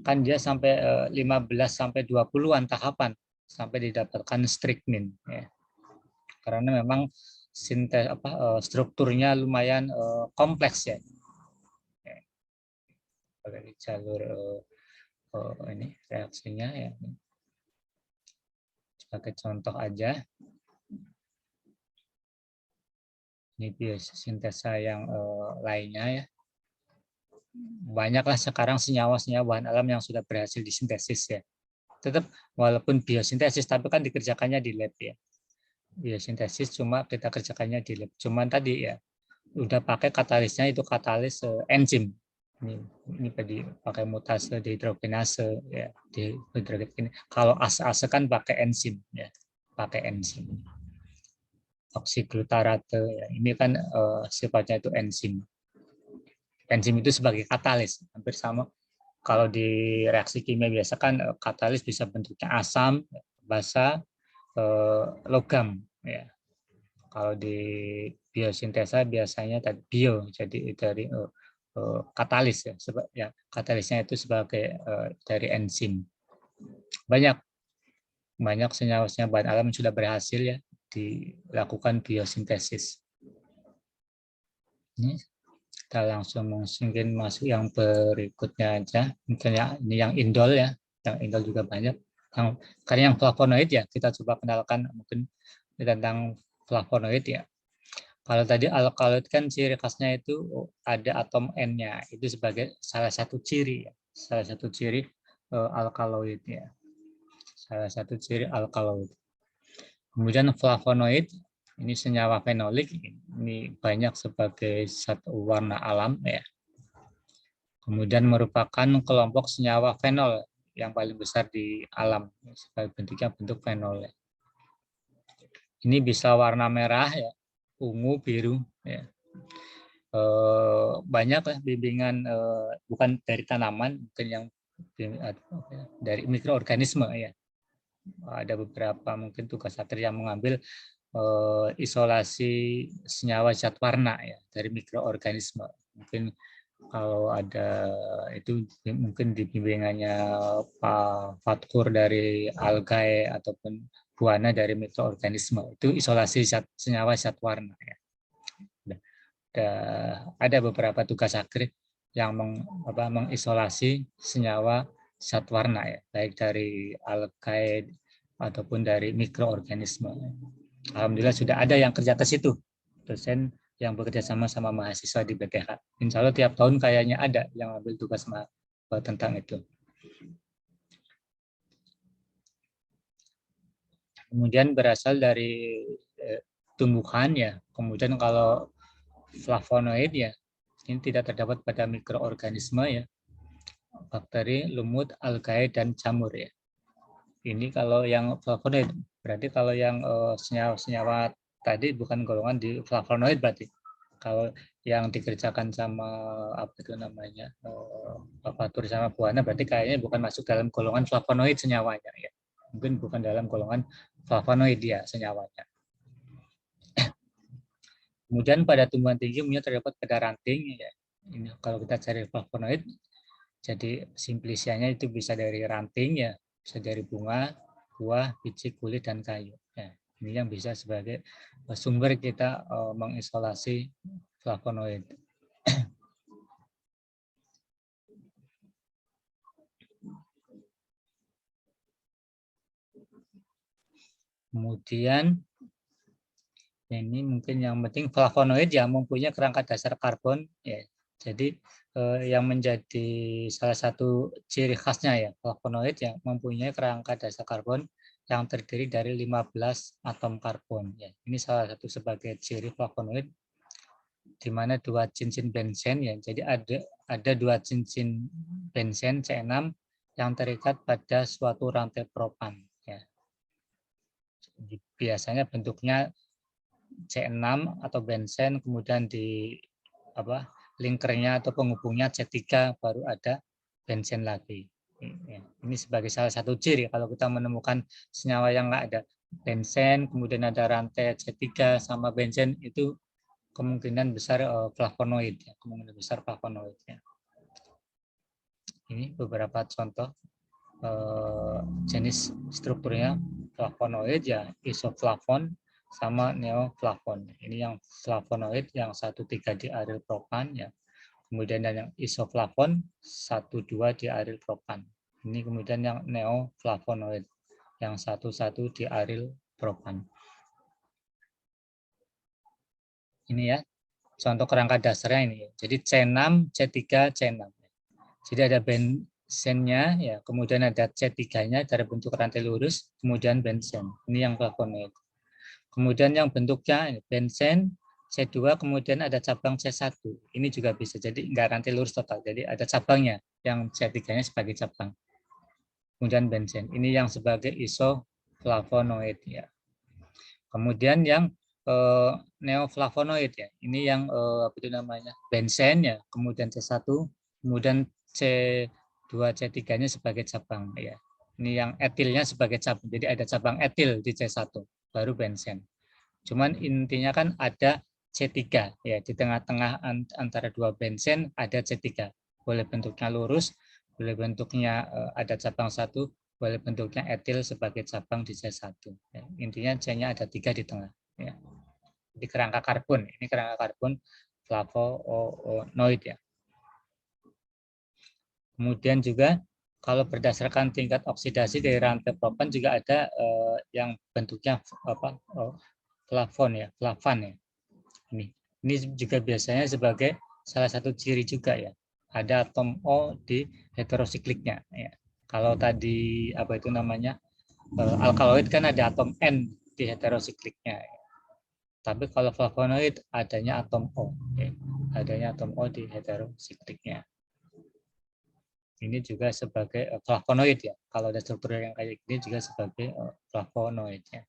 Kan dia sampai 15 sampai 20-an tahapan sampai didapatkan strychnine ya. Karena memang strukturnya lumayan kompleks ya. Dari jalur ini reaksinya ya. Sebagai contoh aja. Ini biosintesa yang lainnya ya. Banyaklah sekarang senyawa-senyawa bahan alam yang sudah berhasil disintesis ya. Tetap walaupun biosintesis tapi kan dikerjakannya di lab ya. Biosintesis cuma kita kerjakannya di lab. Cuman tadi ya udah pakai katalisnya itu katalis enzim. Ini tadi pakai mutase dehidrogenase ya, kalau ase kan pakai enzim ya, pakai enzim. Oksiglutarate ya, ini kan sifatnya itu enzim. Enzim itu sebagai katalis, hampir sama. Kalau di reaksi kimia biasa kan katalis bisa bentuknya asam, basa, logam ya. Kalau di biosintesa biasanya tadi bio, jadi dari katalis ya, ya katalisnya itu sebagai dari enzim. Banyak senyawa-senyawa bahan alam yang sudah berhasil ya dilakukan biosintesis. Ini kita langsung mungkin masuk yang berikutnya aja, misalnya ini yang indol ya, yang indol juga banyak. Karena yang flavonoid ya, kita coba kenalkan mungkin tentang flavonoid ya. Kalau tadi alkaloid kan ciri khasnya itu ada atom N-nya, itu sebagai salah satu ciri ya, salah satu ciri alkaloid ya, salah satu ciri alkaloid. Kemudian flavonoid ini senyawa fenolik, ini banyak sebagai satu warna alam ya. Kemudian merupakan kelompok senyawa fenol yang paling besar di alam, sebagai bentuknya bentuk fenol ya. Ini bisa warna merah ya, ungu, biru ya. Banyak lah bimbingan bukan dari tanaman, mungkin yang dari mikroorganisme ya. Ada beberapa mungkin tugas akhir yang mengambil isolasi senyawa zat warna ya dari mikroorganisme. Mungkin kalau ada itu mungkin di bimbingannya Pak Fatkur dari algae ataupun buana dari mikroorganisme, itu isolasi senyawa zat warna ya. Ada beberapa tugas akhir yang mengisolasi senyawa zat warna ya, baik dari algae ataupun dari mikroorganisme. Alhamdulillah sudah ada yang kerja ke situ, dosen yang bekerja sama mahasiswa di BTH. Insya Allah tiap tahun kayaknya ada yang ambil tugas tentang itu. Kemudian berasal dari tumbuhan ya. Kemudian kalau flavonoid ya, ini tidak terdapat pada mikroorganisme ya, bakteri, lumut, algae, dan jamur ya. Ini kalau yang flavonoid, berarti kalau yang senyawa-senyawa tadi bukan golongan di flavonoid berarti. Kalau yang dikerjakan sama apa itu namanya Bapak sama Bu Ana, berarti kayaknya bukan masuk dalam golongan flavonoid senyawanya ya. Mungkin bukan dalam golongan flavonoid ya senyawanya. Kemudian pada tumbuhan tinggi umumnya terdapat pada ranting ya. Ini kalau kita cari flavonoid, jadi simplisianya itu bisa dari ranting ya, bisa dari bunga, buah, biji, kulit, dan kayu. Ya, ini yang bisa sebagai sumber kita mengisolasi flavonoid. Kemudian ini mungkin yang penting flavonoid yang mempunyai kerangka dasar karbon ya. Jadi yang menjadi salah satu ciri khasnya ya flavonoid yang mempunyai kerangka dasar karbon yang terdiri dari 15 atom karbon ya. Ini salah satu sebagai ciri flavonoid di mana dua cincin benzen ya. Jadi ada dua cincin benzen C6 yang terikat pada suatu rantai propan ya. Biasanya bentuknya C6 atau benzen, kemudian di linkernya atau penghubungnya C3 baru ada benzen lagi. Ini sebagai salah satu ciri kalau kita menemukan senyawa yang nggak ada benzen, kemudian ada rantai C3 sama benzen, itu kemungkinan besar flavonoid ya, kemungkinan besar flavonoid ya. Ini beberapa contoh jenis strukturnya flavonoid ya, isoflavon sama neoflavon. Ini yang flavonoid yang 1,3 di aril propan ya. Kemudian yang isoflavon 1,2 di aril propan. Ini kemudian yang neoflavonoid yang 1,1 di aril propan. Ini ya contoh kerangka dasarnya ini. Jadi C6, C3, C6. Jadi ada benzennya ya, kemudian ada C3-nya dari bentuk rantai lurus, kemudian benzen. Ini yang flavonoid. Kemudian yang bentuknya benzen C2, kemudian ada cabang C1. Ini juga bisa, jadi enggak rantai lurus total. Jadi ada cabangnya, yang C3-nya sebagai cabang. Kemudian benzen. Ini yang sebagai isoflavonoid ya. Kemudian yang neoflavonoid ya. Ini yang apa itu namanya? Benzen ya, kemudian C1, kemudian C2, C3-nya sebagai cabang ya. Ini yang etilnya sebagai cabang. Jadi ada cabang etil di C1. Baru benzen. Cuman intinya kan ada C3 ya, di tengah-tengah antara dua benzen ada C3. Boleh bentuknya lurus, boleh bentuknya ada cabang satu, boleh bentuknya etil sebagai cabang di C1. Ya, intinya C-nya ada 3 di tengah ya. Di kerangka karbon, ini kerangka karbon flavonoid ya. Kemudian juga kalau berdasarkan tingkat oksidasi dari rantai propan juga ada yang bentuknya flavon ya, flavan ya. Ini juga biasanya sebagai salah satu ciri juga ya. Ada atom O di heterosikliknya ya. Kalau tadi apa itu namanya alkaloid kan ada atom N di heterosikliknya. Ya. Tapi kalau flavonoid adanya atom O, ya. Adanya atom O di heterosikliknya. Ini juga sebagai flavonoid ya. Kalau ada struktur yang kayak gini juga sebagai flavonoid ya.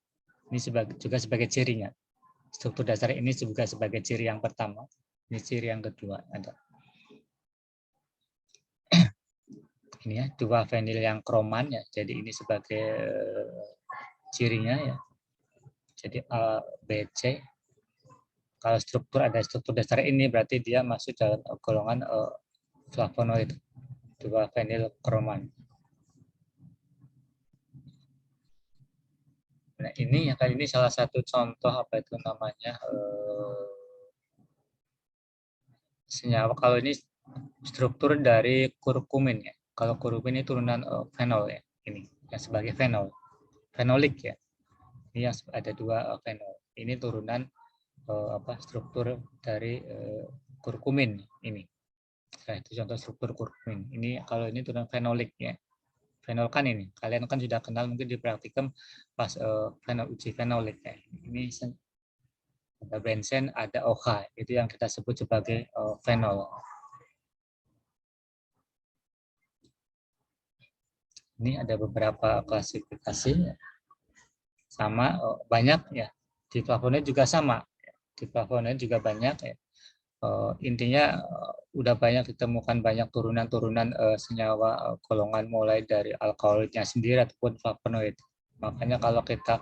Ini juga sebagai cirinya. Struktur dasar ini juga sebagai ciri yang pertama. Ini ciri yang kedua ada. Ini ya, 2 fenil yang kroman ya. Jadi ini sebagai cirinya ya. Jadi A, B, C. Kalau ada struktur dasar ini berarti dia masuk dalam golongan flavonoid. 2 fenil kroman. Nah ini ya, kali ini salah satu contoh apa itu namanya senyawa. Kalau ini struktur dari kurkumin ya. Kalau kurkumin ini turunan fenol ya. Ini yang sebagai fenol, fenolik ya. Ini yang ada 2 fenol. Ini turunan struktur dari kurkumin ini. Nah, itu contoh struktur kurkumin. Ini kalau ini turunan fenolik ya. Fenol kan ini, kalian kan sudah kenal mungkin di praktikum pas uji fenolik ya. Ini ada benzen, ada OH, itu yang kita sebut sebagai fenol. Ini ada beberapa klasifikasi, sama banyak ya. Di flavonoid juga sama, di flavonoid juga banyak ya. Intinya udah banyak ditemukan banyak turunan-turunan senyawa golongan mulai dari alkaloidnya sendiri ataupun flavonoid. Makanya kalau kita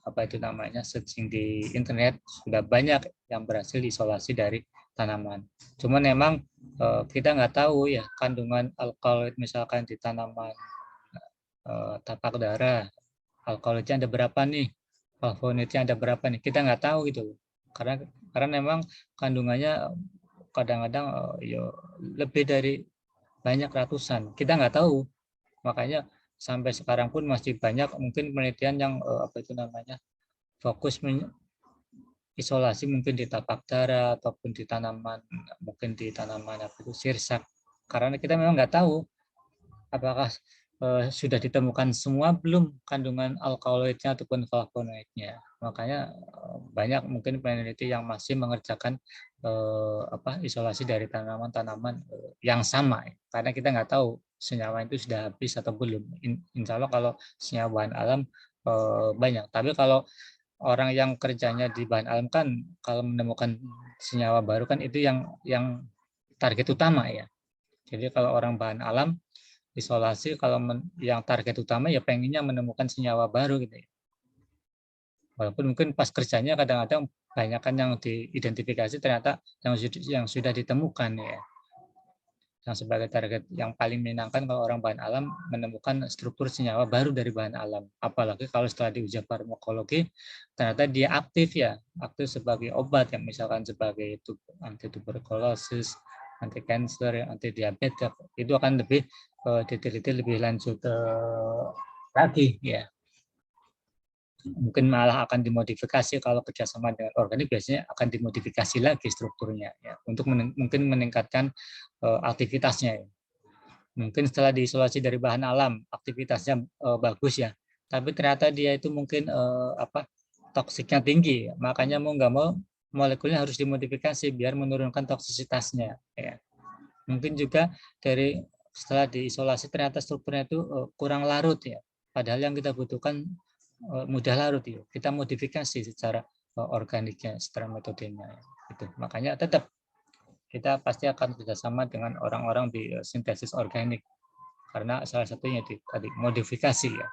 apa itu namanya searching di internet sudah banyak yang berhasil isolasi dari tanaman. Cuman memang kita nggak tahu ya kandungan alkaloid misalkan di tanaman tapak darah, alkaloidnya ada berapa nih, flavonoidnya ada berapa nih, kita nggak tahu gitu loh. Karena memang kandungannya kadang-kadang ya lebih dari banyak ratusan, kita nggak tahu. Makanya sampai sekarang pun masih banyak mungkin penelitian yang apa itu namanya fokus isolasi mungkin di tapak darah ataupun di tanaman, mungkin di tanaman apa itu sirsak. Karena kita memang nggak tahu apakah sudah ditemukan semua belum kandungan alkaloidnya ataupun flavonoidnya. Makanya banyak mungkin peneliti yang masih mengerjakan isolasi dari tanaman-tanaman yang sama, karena kita nggak tahu senyawa itu sudah habis atau belum. Insya Allah kalau senyawa bahan alam banyak. Tapi kalau orang yang kerjanya di bahan alam kan kalau menemukan senyawa baru kan itu yang target utama ya. Jadi kalau orang bahan alam isolasi kalau yang target utama ya pengennya menemukan senyawa baru gitu ya. Walaupun mungkin pas kerjanya kadang-kadang banyakkan yang diidentifikasi ternyata yang sudah ditemukan ya. Yang sebagai target yang paling menyenangkan kalau orang bahan alam menemukan struktur senyawa baru dari bahan alam. Apalagi kalau setelah diuji farmakologi ternyata dia aktif ya, aktif sebagai obat yang misalkan sebagai anti tuberkulosis, anti kanker, anti diabetes, itu akan lebih diteliti lebih lanjut lagi ya. Mungkin malah akan dimodifikasi kalau kerjasama dengan organik biasanya akan dimodifikasi lagi strukturnya ya untuk mungkin meningkatkan aktivitasnya ya. Mungkin setelah diisolasi dari bahan alam aktivitasnya bagus ya, tapi ternyata dia itu mungkin toksiknya tinggi, makanya mau nggak mau molekulnya harus dimodifikasi biar menurunkan toksisitasnya ya. Mungkin juga dari setelah diisolasi ternyata strukturnya itu kurang larut ya, padahal yang kita butuhkan mudah larut ya. Kita modifikasi secara organiknya, secara metodenya gitu. Makanya tetap kita pasti akan bekerjasama dengan orang-orang di sintesis organik karena salah satunya tadi modifikasi ya,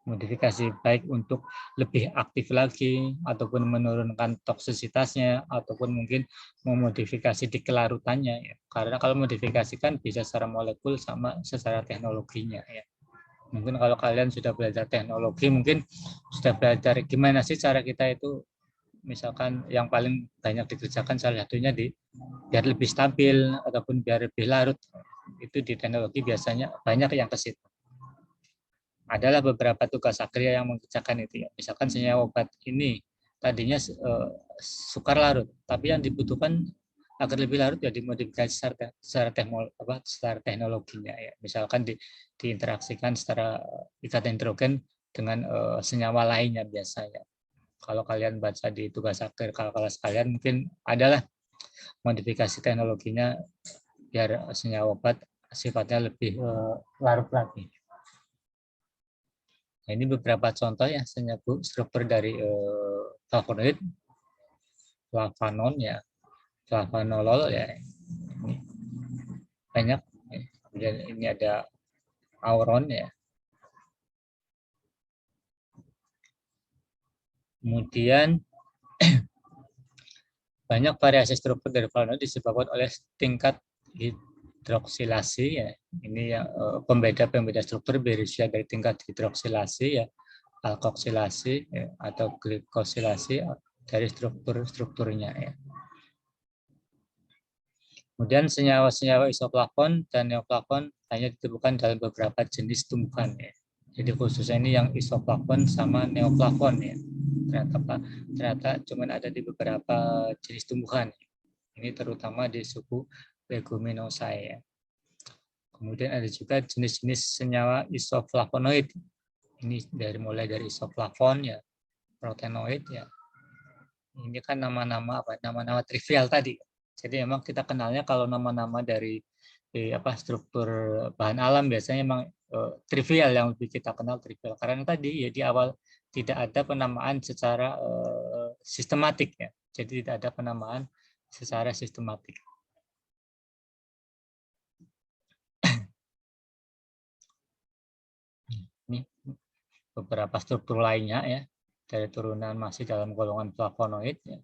modifikasi baik untuk lebih aktif lagi ataupun menurunkan toksisitasnya ataupun mungkin memodifikasi di kelarutannya ya. Karena kalau modifikasi kan bisa secara molekul sama secara teknologinya ya. Mungkin kalau kalian sudah belajar teknologi mungkin sudah belajar gimana sih cara kita itu misalkan yang paling banyak dikerjakan salah satunya biar lebih stabil ataupun biar lebih larut, itu di teknologi biasanya banyak yang ke situ. Adalah beberapa tugas akria yang mengerjakan itu ya. Misalkan senyawa obat ini tadinya sukar larut, tapi yang dibutuhkan agar lebih larut ya dimodifikasi secara teknologinya ya. Misalkan diinteraksikan secara ikatan hidrogen dengan senyawa lainnya biasanya. Kalau kalian baca di tugas akhir kelas kalian mungkin adalah modifikasi teknologinya biar senyawa obat sifatnya lebih larut lagi. Nah, ini beberapa contoh ya senyawa struktur dari flavonoid, flavanon ya, flavanolol ya. Ini banyak. Kemudian ini ada auron ya. Kemudian banyak variasi struktur dari flavonoid disebabkan oleh tingkat hidroksilasi ya. Ini yang pembeda struktur berusia dari tingkat hidroksilasi ya, alkoksilasi ya, atau glikosilasi dari strukturnya ya. Kemudian senyawa-senyawa isoflavon dan neoflavon hanya ditemukan dalam beberapa jenis tumbuhan ya. Jadi khususnya ini yang isoflavon sama neoflavon ya. Ternyata cuma ada di beberapa jenis tumbuhan. Ini terutama di suku Leguminosae ya. Kemudian ada juga jenis-jenis senyawa isoflavonoid. Ini mulai dari isoflavon ya, protenoid ya. Ini kan nama-nama trivial tadi. Jadi memang kita kenalnya kalau nama-nama dari struktur bahan alam biasanya memang trivial, yang lebih kita kenal trivial. Karena tadi ya di awal tidak ada penamaan secara sistematik ya. Jadi tidak ada penamaan secara sistematik. Ini beberapa struktur lainnya ya dari turunan masih dalam golongan flavonoid ya.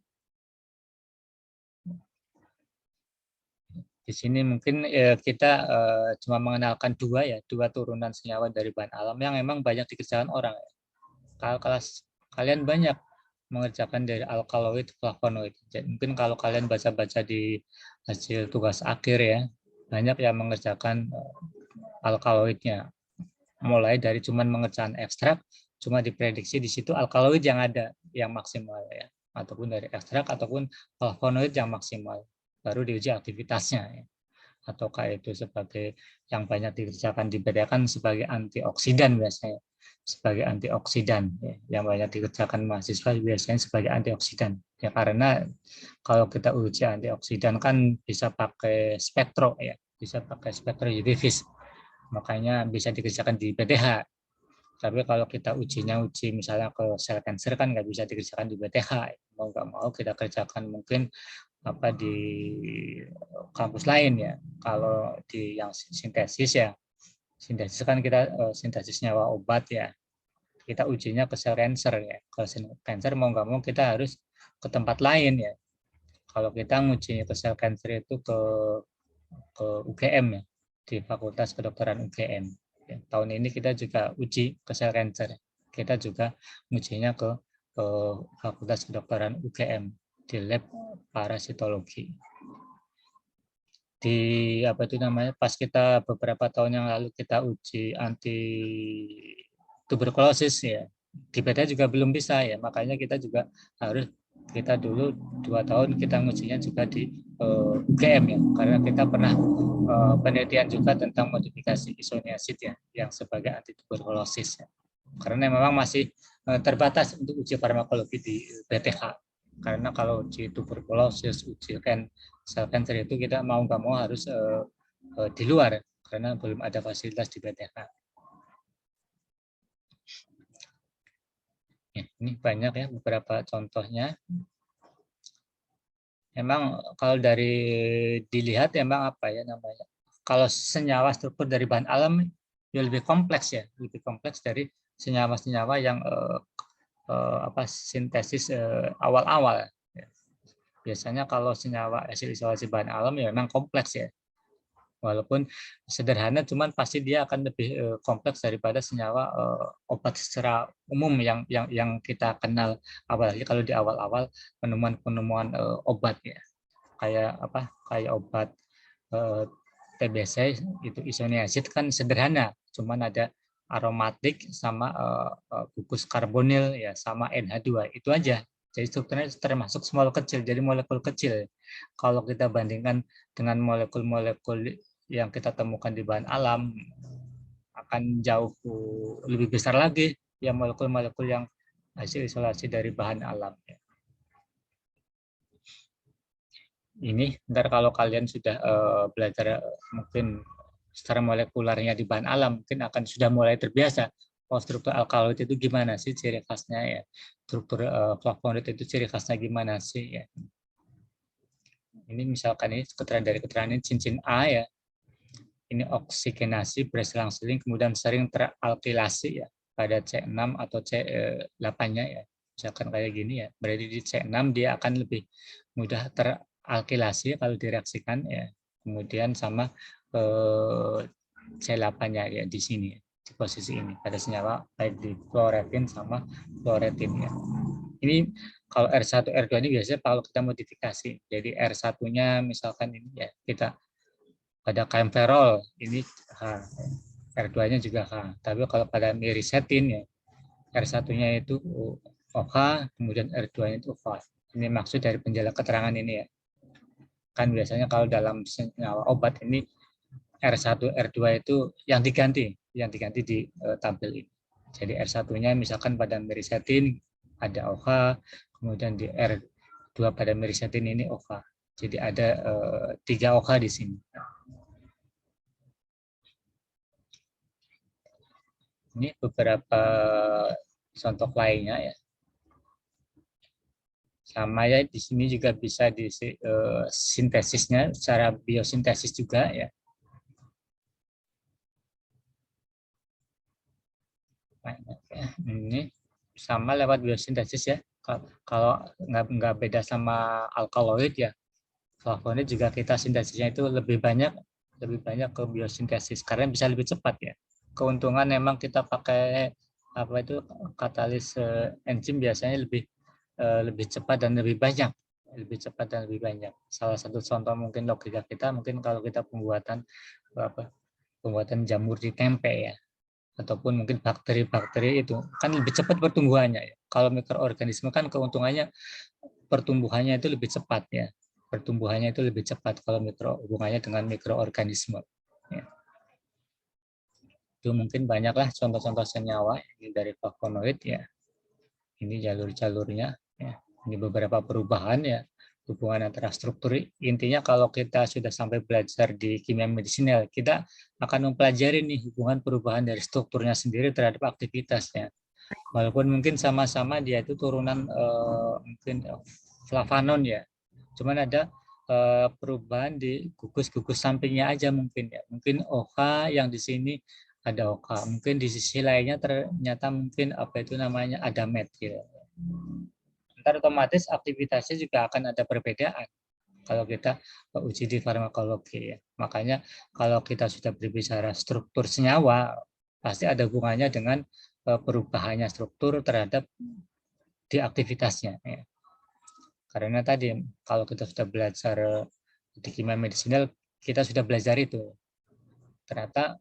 Di sini mungkin kita cuma mengenalkan dua turunan senyawa dari bahan alam yang memang banyak dikerjakan orang. Kalau kalian banyak mengerjakan dari alkaloid, flavonoid. Jadi, mungkin kalau kalian baca-baca di hasil tugas akhir ya, banyak yang mengerjakan alkaloidnya. Mulai dari cuman mengerjakan ekstrak, cuma diprediksi di situ alkaloid yang ada yang maksimal ya, ataupun dari ekstrak ataupun flavonoid yang maksimal. Baru diuji aktivitasnya ya. Ataukah itu sebagai yang banyak dikerjakan dibedakan sebagai antioksidan biasanya, sebagai antioksidan ya. Yang banyak dikerjakan mahasiswa biasanya sebagai antioksidan ya, karena kalau kita uji antioksidan kan bisa pakai spektro ya, bisa pakai spektroidivis, makanya bisa dikerjakan di PTH. Tapi kalau kita uji misalnya ke sel cancer kan nggak bisa dikerjakan di PTH, mau nggak mau kita kerjakan mungkin di kampus lain ya. Kalau di yang sintesis kan kita sintesis nyawa obat ya, kita ujinya ke sel cancer ya. Kalau sel cancer mau nggak mau kita harus ke tempat lain ya. Kalau kita ngujinya ke sel cancer itu ke UGM ya, di Fakultas Kedokteran UGM ya. Tahun ini kita juga uji ke sel cancer, kita juga ujinya ke Fakultas Kedokteran UGM di lab parasitologi. Di pas kita beberapa tahun yang lalu kita uji anti tuberkulosis ya, di PTH juga belum bisa ya, makanya kita juga harus dulu 2 tahun kita ngujinya juga di UGM ya, karena kita pernah penelitian juga tentang modifikasi isoniazid ya yang sebagai anti tuberkulosis ya. Karena memang masih terbatas untuk uji farmakologi di PTH. Karena kalau uji tuberkulosis, uji sel cancer itu kita mau nggak mau harus di luar karena belum ada fasilitas di PTH. Ya, ini banyak ya beberapa contohnya. Memang kalau dari dilihat memang kalau senyawa struktur dari bahan alam ya lebih kompleks ya, lebih kompleks dari senyawa-senyawa yang sintesis awal-awal. Biasanya kalau senyawa hasil isolasi bahan alam ya memang kompleks ya. Walaupun sederhana, cuman pasti dia akan lebih kompleks daripada senyawa obat secara umum yang kita kenal, apalagi kalau di awal-awal penemuan obat ya. Kayak obat TBC itu isoniazid kan sederhana, cuman ada aromatik sama gugus karbonil ya sama NH2 itu aja. Jadi strukturnya termasuk small kecil, jadi molekul kecil. Kalau kita bandingkan dengan molekul-molekul yang kita temukan di bahan alam, akan jauh lebih besar lagi ya molekul-molekul yang hasil isolasi dari bahan alam. Ini ntar kalau kalian sudah belajar mungkin secara molekularnya di bahan alam, mungkin akan sudah mulai terbiasa. Oh, struktur alkaloid itu gimana sih ciri khasnya ya? Struktur flavonoid itu ciri khasnya gimana sih ya? Ini misalkan ini keterangan ini cincin A ya. Ini oksigenasi berselang-seling kemudian sering teralkilasi ya pada C6 atau C8-nya ya. Misalkan kayak gini ya. Berarti di C6 dia akan lebih mudah teralkilasi kalau direaksikan ya. Kemudian sama C8-nya ya di sini di posisi ini pada senyawa baik di fluoretin sama fluoretin ya. Ini kalau R1 R2 ini biasanya kalau kita modifikasi. Jadi R1-nya misalkan ini ya kita pada kaemferol ini H, R2-nya juga H. Tapi kalau pada mirisetin ya R1-nya itu OH, kemudian R2-nya itu OH. Ini maksud dari penjelasan keterangan ini ya. Kan biasanya kalau dalam senyawa obat ini R1, R2 itu yang diganti di tabel ini. Jadi R1-nya misalkan pada mirisetin ada OH, kemudian di R2 pada mirisetin ini OH. Jadi ada 3 OH di sini. Ini beberapa contoh lainnya ya. Sama ya, di sini juga bisa di sintesisnya secara biosintesis juga ya. Banyak ya. Ini sama lewat biosintesis ya. Kalau nggak beda sama alkaloid ya, flavonoid juga kita sintesisnya itu lebih banyak ke biosintesis karena bisa lebih cepat ya. Keuntungan memang kita pakai apa itu katalis enzim biasanya lebih cepat dan lebih banyak. Salah satu contoh mungkin logika kita mungkin kalau kita pembuatan jamur di tempe ya, ataupun mungkin bakteri-bakteri itu kan lebih cepat pertumbuhannya ya. Kalau mikroorganisme kan keuntungannya pertumbuhannya itu lebih cepat ya. Pertumbuhannya itu lebih cepat kalau hubungannya dengan mikroorganisme. Ya. Itu mungkin banyaklah contoh-contoh senyawa dari flavonoid ya. Ini jalur-jalurnya ya. Ini beberapa perubahan ya, hubungan antara struktur. Intinya kalau kita sudah sampai belajar di kimia medisinal, kita akan mempelajari nih hubungan perubahan dari strukturnya sendiri terhadap aktivitasnya. Walaupun mungkin sama-sama dia itu turunan mungkin flavonon ya, cuman ada perubahan di gugus-gugus sampingnya aja mungkin ya. Mungkin OH yang di sini ada OH, mungkin di sisi lainnya ternyata mungkin apa itu namanya ada MET gitu. Ntar otomatis aktivitasnya juga akan ada perbedaan kalau kita uji di farmakologi ya. Makanya kalau kita sudah berbicara struktur senyawa, pasti ada hubungannya dengan perubahannya struktur terhadap di aktivitasnya ya. Karena tadi kalau kita sudah belajar di kimia medisinal, kita sudah belajar itu. Ternyata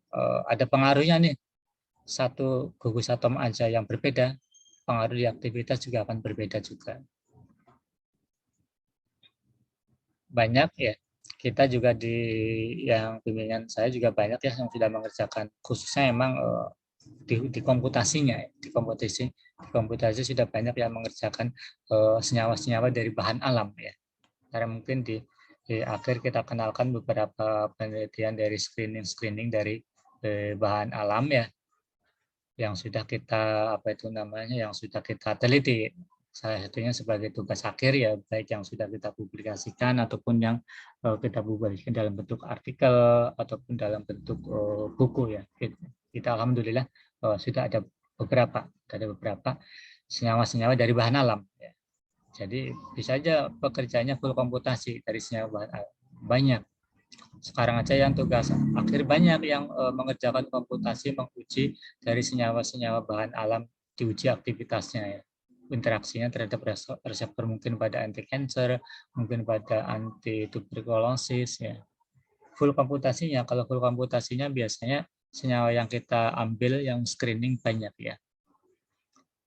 ada pengaruhnya nih. Satu gugus atom aja yang berbeda, pengaruh di aktivitas juga akan berbeda juga. Banyak ya, kita juga di yang bimbingan saya juga banyak ya yang sudah mengerjakan, khususnya emang di komputasinya, di komputasi sudah banyak yang mengerjakan senyawa-senyawa dari bahan alam ya. Karena mungkin di akhir kita kenalkan beberapa penelitian dari screening dari bahan alam ya, yang sudah kita yang sudah kita teliti. Salah satunya sebagai tugas akhir ya, baik yang sudah kita publikasikan ataupun yang kita publikasikan dalam bentuk artikel ataupun dalam bentuk buku ya. Kita alhamdulillah sudah ada beberapa senyawa-senyawa dari bahan alam ya. Jadi bisa aja pekerjaannya full komputasi dari senyawa bahan alam. Banyak. Sekarang aja yang tugas akhir banyak yang mengerjakan komputasi menguji dari senyawa-senyawa bahan alam, diuji aktivitasnya ya. Interaksinya terhadap reseptor mungkin pada anti-cancer, mungkin pada anti-tuberkulosis ya. Full komputasinya, kalau full komputasinya biasanya senyawa yang kita ambil yang screening banyak ya.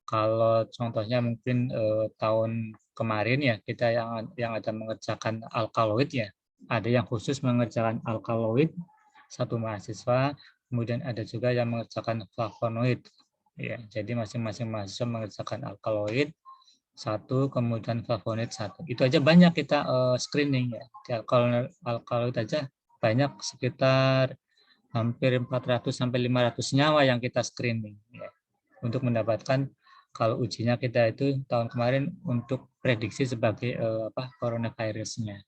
Kalau contohnya mungkin tahun kemarin ya kita yang ada mengerjakan alkaloid ya, ada yang khusus mengerjakan alkaloid satu mahasiswa, kemudian ada juga yang mengerjakan flavonoid ya. Jadi masing-masing mahasiswa mengerjakan alkaloid satu, kemudian flavonoid satu. Itu aja banyak kita screening ya. Di alkaloid aja banyak sekitar hampir 400 sampai 500 senyawa yang kita screening ya. Untuk mendapatkan kalau ujinya kita itu tahun kemarin untuk prediksi sebagai coronavirusnya.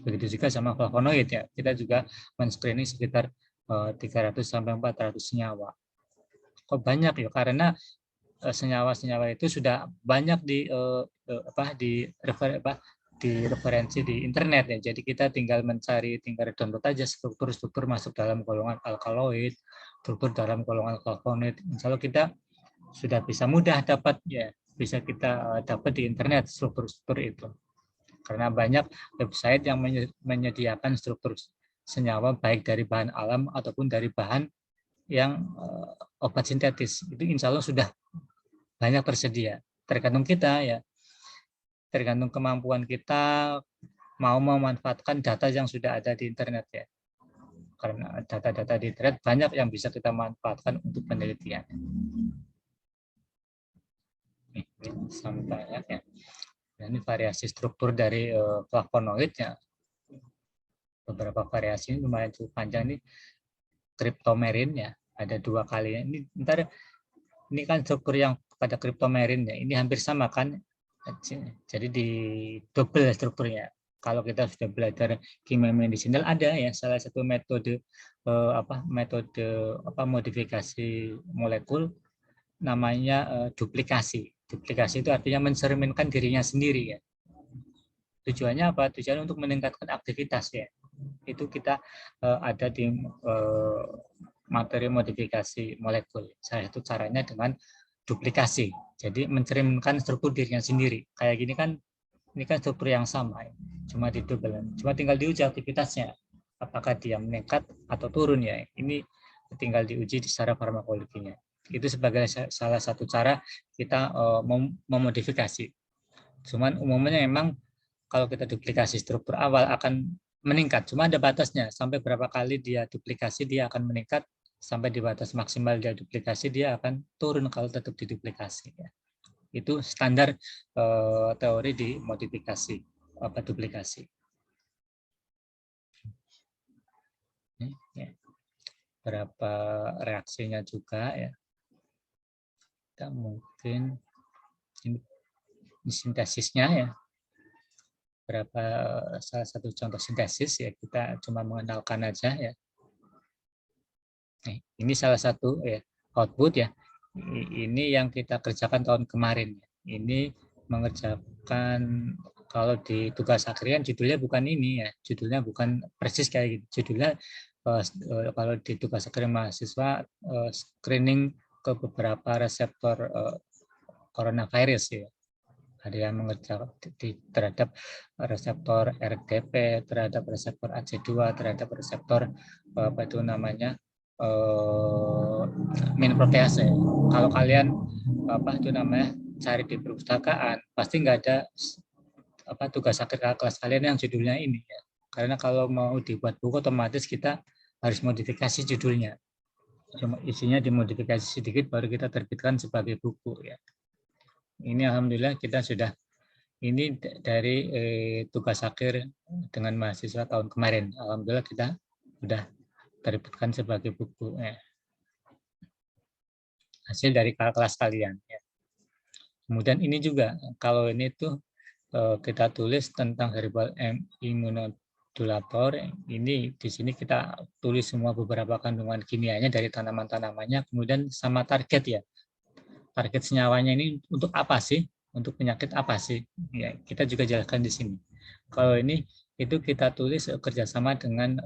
Begitu juga sama flavonoid ya. Kita juga men-screening sekitar 300 sampai 400 senyawa. Kok banyak ya? Karena senyawa-senyawa itu sudah banyak di referensi di internet ya. Jadi kita tinggal download aja struktur-struktur masuk dalam golongan alkaloid, struktur dalam golongan flavonoid. Insya Allah kita sudah bisa mudah dapat ya, bisa kita dapat di internet struktur-struktur itu. Karena banyak website yang menyediakan struktur senyawa baik dari bahan alam ataupun dari bahan yang obat sintetis. Itu insya Allah sudah banyak tersedia. Tergantung kita ya, tergantung kemampuan kita mau memanfaatkan data yang sudah ada di internet ya. Karena data-data di internet banyak yang bisa kita manfaatkan untuk penelitian. Ini sampainya ya. Ini variasi struktur dari flavonoid ya. Beberapa variasi ini lumayan cukup panjang nih. Cryptomerin ya, ada 2 kali. Ini kan struktur yang pada cryptomerin ya. Ini hampir sama kan Jadi di double strukturnya. Kalau kita sudah belajar kimia medisinal ada ya salah satu metode modifikasi molekul namanya duplikasi. Duplikasi itu artinya mencerminkan dirinya sendiri ya. Tujuannya apa? Tujuannya untuk meningkatkan aktivitas ya. Itu kita ada di materi modifikasi molekul. Salah satu caranya dengan duplikasi. Jadi mencerminkan struktur dirinya sendiri. Kayak gini kan, ini kan struktur yang sama, ya. Cuma di double. Cuma tinggal diuji aktivitasnya. Apakah dia meningkat atau turun ya. Ini tinggal diuji secara farmakologinya. Itu sebagai salah satu cara kita memodifikasi. Cuman umumnya memang kalau kita duplikasi struktur awal akan meningkat. Cuma ada batasnya. Sampai berapa kali dia duplikasi dia akan meningkat. Sampai di batas maksimal dia duplikasi dia akan turun kalau tetap diduplikasi. Ya. Itu standar teori di modifikasi duplikasi. Ya. Berapa reaksinya juga ya. Kita mungkin ini sintesisnya ya. Berapa salah satu contoh sintesis ya kita cuma mengenalkan aja ya. Ini salah satu ya output ya. Ini yang kita kerjakan tahun kemarin. Ini mengerjakan kalau di tugas akhirian judulnya bukan ini ya. Judulnya bukan persis kayak gitu. Judulnya kalau di tugas akhir mahasiswa screening ke beberapa reseptor coronavirus ya. Ada yang mengerjakan terhadap reseptor RDP, terhadap reseptor AC2, terhadap reseptor apa itu namanya minprotease. Kalau kalian cari di perpustakaan pasti nggak ada tugas akhir kelas kalian yang judulnya ini ya. Karena kalau mau dibuat buku otomatis kita harus modifikasi judulnya. Cuma isinya dimodifikasi sedikit baru kita terbitkan sebagai buku ya. Ini alhamdulillah kita sudah ini dari tugas akhir dengan mahasiswa tahun kemarin. Alhamdulillah kita sudah terbitkan sebagai buku hasil dari kelas kalian ya. Kemudian ini juga kalau ini tuh kita tulis tentang herbal immunomodulator, ini di sini kita tulis semua beberapa kandungan kimianya dari tanaman-tanamannya, kemudian sama target ya. Target senyawanya ini untuk apa sih? Untuk penyakit apa sih? Ya, kita juga jelaskan di sini. Kalau ini itu kita tulis kerjasama dengan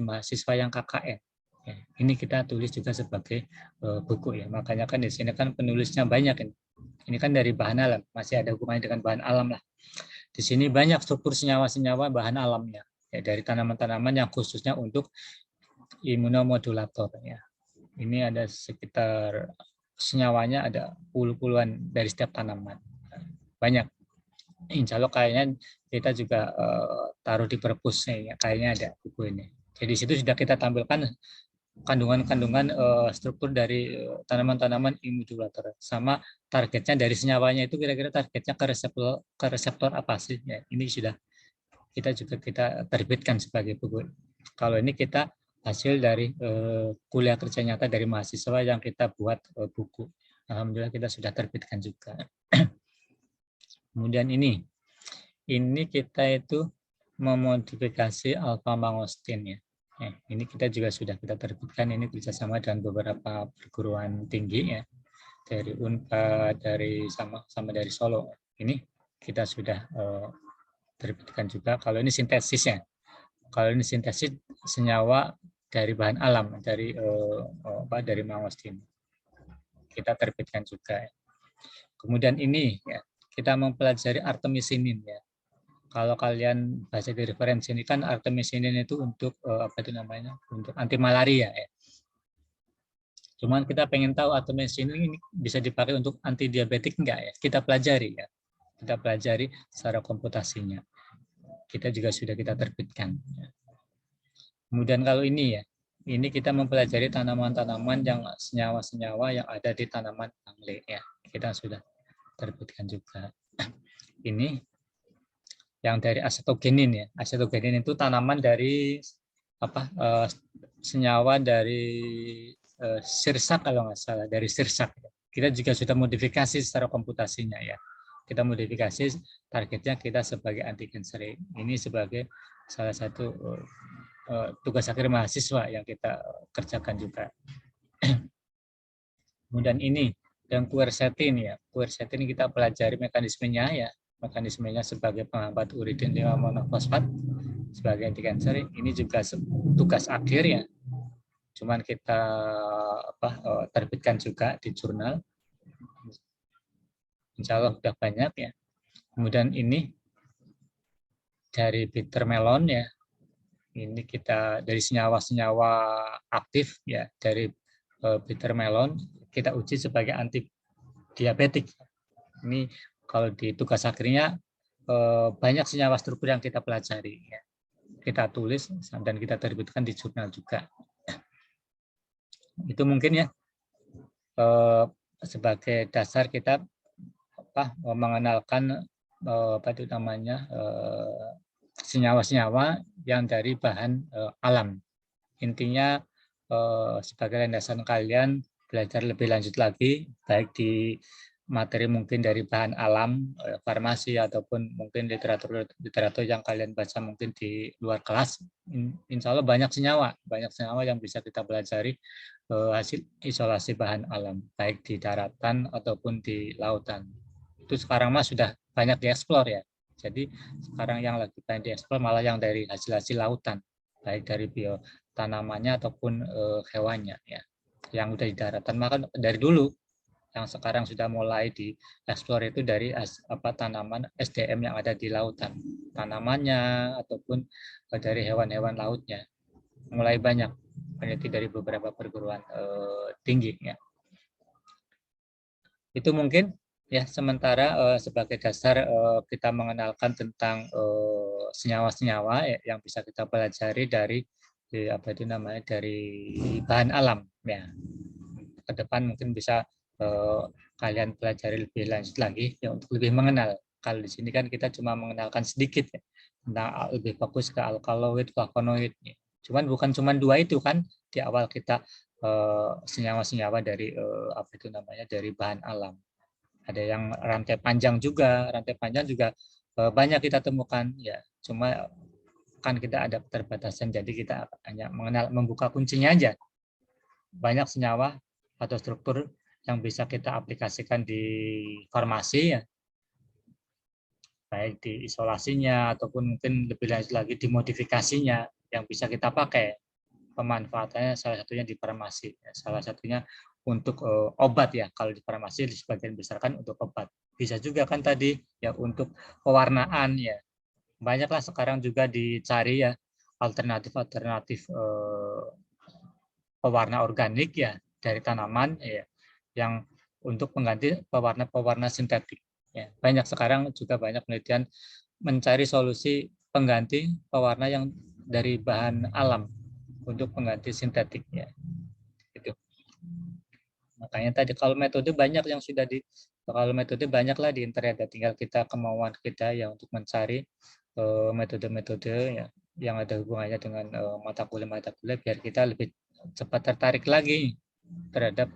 mahasiswa yang KKN. Ya, ini kita tulis juga sebagai buku ya. Makanya kan di sini kan penulisnya banyak ini. Ini kan dari bahan alam, masih ada hubungannya dengan bahan alam lah. Di sini banyak struktur senyawa-senyawa bahan alamnya ya, dari tanaman-tanaman yang khususnya untuk imunomodulator ya. Ini ada sekitar senyawanya ada puluhan dari setiap tanaman. Banyak. Insya Allah kayaknya kita juga taruh di perpusnya ya, kayaknya ada buku ini. Jadi di situ sudah kita tampilkan kandungan-kandungan struktur dari tanaman-tanaman imunomodulator sama targetnya dari senyawanya itu kira-kira targetnya ke reseptor apa sih? Ya, ini sudah kita terbitkan sebagai buku. Kalau ini kita hasil dari kuliah kerja nyata dari mahasiswa yang kita buat buku. Alhamdulillah kita sudah terbitkan juga. Kemudian ini kita itu memodifikasi alpha mangostin ya. Ini kita juga sudah kita terbitkan, ini kerjasama dengan beberapa perguruan tinggi ya, dari Unpad, dari sama dari Solo. Ini kita sudah terbitkan juga. Kalau ini sintesisnya, kalau ini sintesis senyawa dari bahan alam dari mangostin, kita terbitkan juga. Kemudian ini ya, kita mempelajari artemisinin ya. Kalau kalian baca di referensi ini kan artemisinin itu untuk untuk anti malaria ya. Cuman kita pengen tahu artemisinin ini bisa dipakai untuk anti diabetik enggak ya? Kita pelajari ya. Kita pelajari secara komputasinya. Kita juga sudah kita terbitkan. Kemudian kalau ini ya, ini kita mempelajari tanaman-tanaman yang senyawa-senyawa yang ada di tanaman angle ya. Kita sudah terbitkan juga. Ini yang dari asetogenin ya. Asetogenin itu tanaman dari senyawa dari sirsak kalau nggak salah, dari sirsak. Kita juga sudah modifikasi secara komputasinya ya. kita modifikasi targetnya kita sebagai anti cancer. Ini sebagai salah satu tugas akhir mahasiswa yang kita kerjakan juga. Kemudian ini yang quercetin ya. Quercetin kita pelajari mekanismenya ya. Mekanismenya sebagai penghambat uridin 5 monofosfat sebagai anti cancer. Ini juga tugas akhir ya. Cuman kita terbitkan juga di jurnal. Insya Allah sudah banyak ya. Kemudian ini dari bitter melon ya. Ini kita dari senyawa-senyawa aktif ya dari bitter melon kita uji sebagai anti diabetik. Ini kalau di tugas akhirnya banyak senyawa struktur yang kita pelajari ya. Kita tulis dan kita terbitkan di jurnal juga. Itu mungkin ya sebagai dasar kita mengenalkan senyawa-senyawa yang dari bahan alam. Intinya sebagai landasan kalian belajar lebih lanjut lagi, baik di materi mungkin dari bahan alam, farmasi, ataupun mungkin literatur yang kalian baca mungkin di luar kelas. Insya Allah banyak senyawa yang bisa kita pelajari hasil isolasi bahan alam, baik di daratan ataupun di lautan. Itu sekarang mah sudah banyak dieksplor ya. Jadi sekarang yang lagi banyak dieksplor malah yang dari hasil-hasil lautan, baik dari biotanamannya ataupun hewannya ya. Yang udah di daratan maka dari dulu, yang sekarang sudah mulai dieksplor itu dari tanaman SDM yang ada di lautan, tanamannya ataupun dari hewan-hewan lautnya. Mulai banyak peneliti dari beberapa perguruan tinggi ya. Itu mungkin ya sementara sebagai dasar kita mengenalkan tentang senyawa-senyawa yang bisa kita pelajari dari dari bahan alam ya. Ke depan mungkin bisa kalian pelajari lebih lanjut lagi ya untuk lebih mengenal. Kalau di sini kan kita cuma mengenalkan sedikit ya, tentang lebih fokus ke alkaloid, flavonoid. Ya. Cuman bukan cuma dua itu kan di awal kita senyawa-senyawa dari dari bahan alam. Ada yang rantai panjang juga banyak kita temukan ya. Cuma kan kita ada keterbatasan jadi kita hanya membuka kuncinya aja. Banyak senyawa atau struktur yang bisa kita aplikasikan di farmasi ya. Baik di isolasinya ataupun mungkin lebih lanjut lagi di modifikasinya yang bisa kita pakai. Pemanfaatannya salah satunya di farmasi, salah satunya untuk obat ya. Kalau di farmasi di sebagian besar kan untuk obat. Bisa juga kan tadi ya untuk pewarnaan ya. Banyaklah sekarang juga dicari ya alternatif pewarna organik ya dari tanaman ya yang untuk mengganti pewarna sintetik. Ya, banyak sekarang juga banyak penelitian mencari solusi pengganti pewarna yang dari bahan alam untuk pengganti sintetik ya. Itu. Makanya tadi kalau metode banyak lah di internet, tinggal kita kemauan kita ya untuk mencari metode-metode ya yang ada hubungannya dengan mata kuliah biar kita lebih cepat tertarik lagi terhadap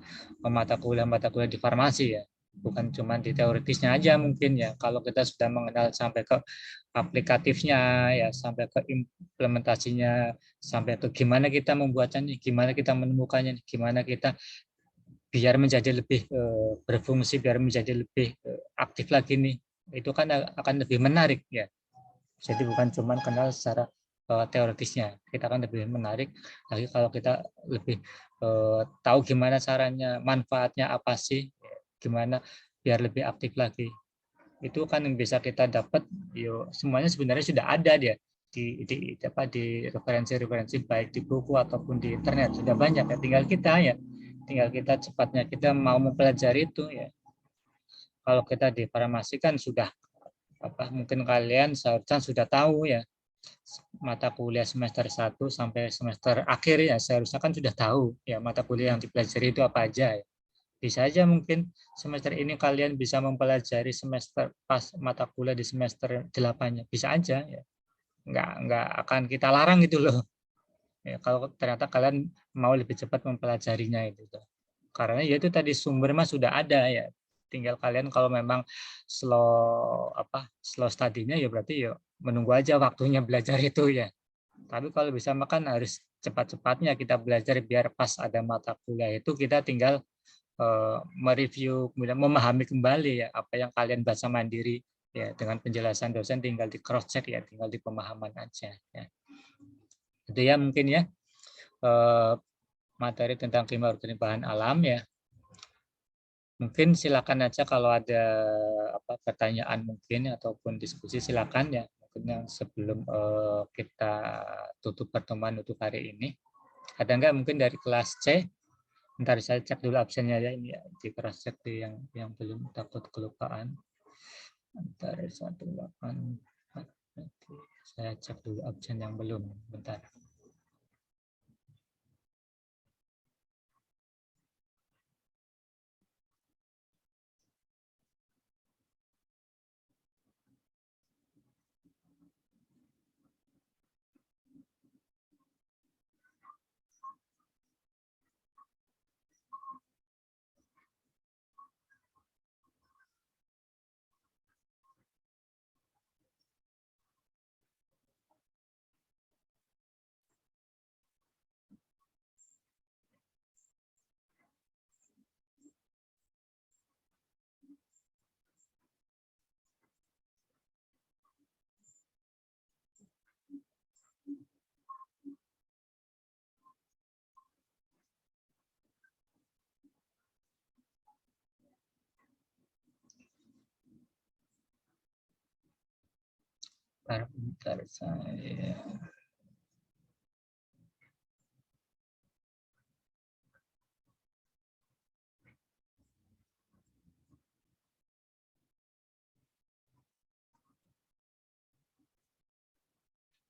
mata kuliah di farmasi ya. Bukan cuma di teoritisnya aja mungkin ya. Kalau kita sudah mengenal sampai ke aplikatifnya ya, sampai ke implementasinya, sampai ke gimana kita membuatnya, gimana kita menemukannya, gimana kita biar menjadi lebih berfungsi, biar menjadi lebih aktif lagi nih. Itu kan akan lebih menarik ya. Jadi bukan cuma kenal secara teoritisnya, kita akan lebih menarik lagi kalau kita lebih tahu gimana caranya, manfaatnya apa sih, gimana biar lebih aktif lagi. Itu kan yang bisa kita dapat, semuanya sebenarnya sudah ada dia di referensi-referensi baik di buku ataupun di internet sudah banyak ya. Tinggal kita cepatnya kita mau mempelajari itu ya. Kalau kita di farmasi kan sudah mungkin kalian seharusnya sudah tahu ya mata kuliah semester 1 sampai semester akhir ya seharusnya kan sudah tahu ya mata kuliah yang dipelajari itu apa aja ya. Bisa aja mungkin semester ini kalian bisa mempelajari semester pas mata kuliah di semester 8-nya. Bisa aja ya. Nggak akan kita larang gitu loh. Ya, kalau ternyata kalian mau lebih cepat mempelajarinya itu. Karena ya itu tadi sumber mah sudah ada ya. tinggal kalian kalau memang slow study-nya ya berarti ya menunggu aja waktunya belajar itu ya. Tapi kalau bisa makan harus cepat-cepatnya kita belajar biar pas ada mata kuliah itu kita tinggal mereview, kemudian memahami kembali ya apa yang kalian baca mandiri ya, dengan penjelasan dosen tinggal di cross check ya, tinggal di pemahaman aja ya. Itu ya mungkin ya materi tentang kimia organik bahan alam ya. Mungkin silakan aja kalau ada pertanyaan mungkin ataupun diskusi silakan ya. Mungkin yang sebelum kita tutup pertemuan untuk hari ini. Ada enggak mungkin dari kelas C? Ntar saya cek dulu absennya ya, ini ya, di cross check yang belum, takut kelupaan. Bentar 18. Saya cek dulu absen yang belum. Bentar. Bentar saya.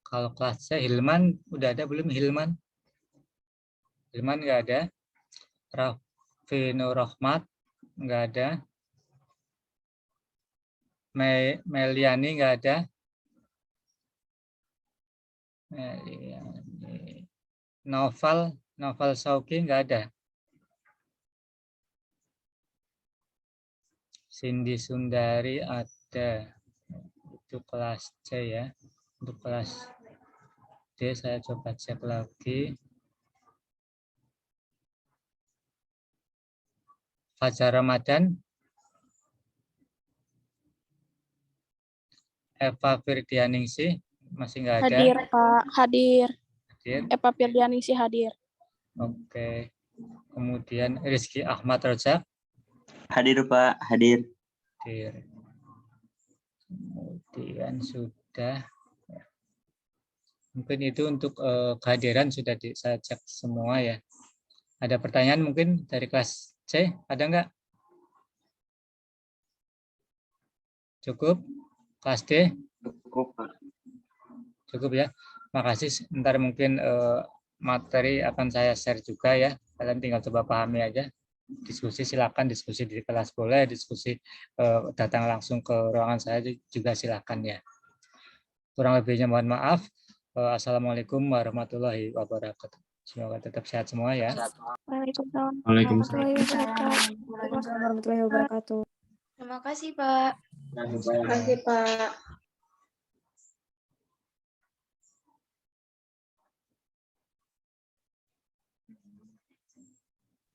Kalau kelasnya Hilman, udah ada belum Hilman? Hilman nggak ada. Raffi Nur Rahmat nggak ada. Meliani nggak ada. Meliani. Novel Sauki nggak ada. Cindy Sundari ada. Itu kelas C ya. Untuk kelas D saya coba cek lagi. Fajar Ramadan, Eva Firdianingsih masih nggak ada. Hadir, Pak. Hadir. Hadir. Eva Firdianingsih hadir. Oke. Kemudian Rizky Ahmad Rojak. Hadir Pak, hadir. Hadir. Kemudian sudah. Mungkin itu untuk kehadiran sudah saya cek semua ya. Ada pertanyaan mungkin dari kelas C? Ada nggak? Cukup? Kelas D? Cukup Pak. Cukup ya. Makasih. Ntar mungkin materi akan saya share juga ya. Kalian tinggal coba pahami aja. Diskusi silakan, diskusi di kelas boleh, diskusi datang langsung ke ruangan saya juga silakan ya. Kurang lebihnya mohon maaf. Assalamualaikum warahmatullahi wabarakatuh. Semoga tetap sehat semua ya. Waalaikumsalam. Waalaikumsalam. Waalaikumsalam. Warahmatullahi wabarakatuh. Terima kasih, Pak. Terima kasih, Pak.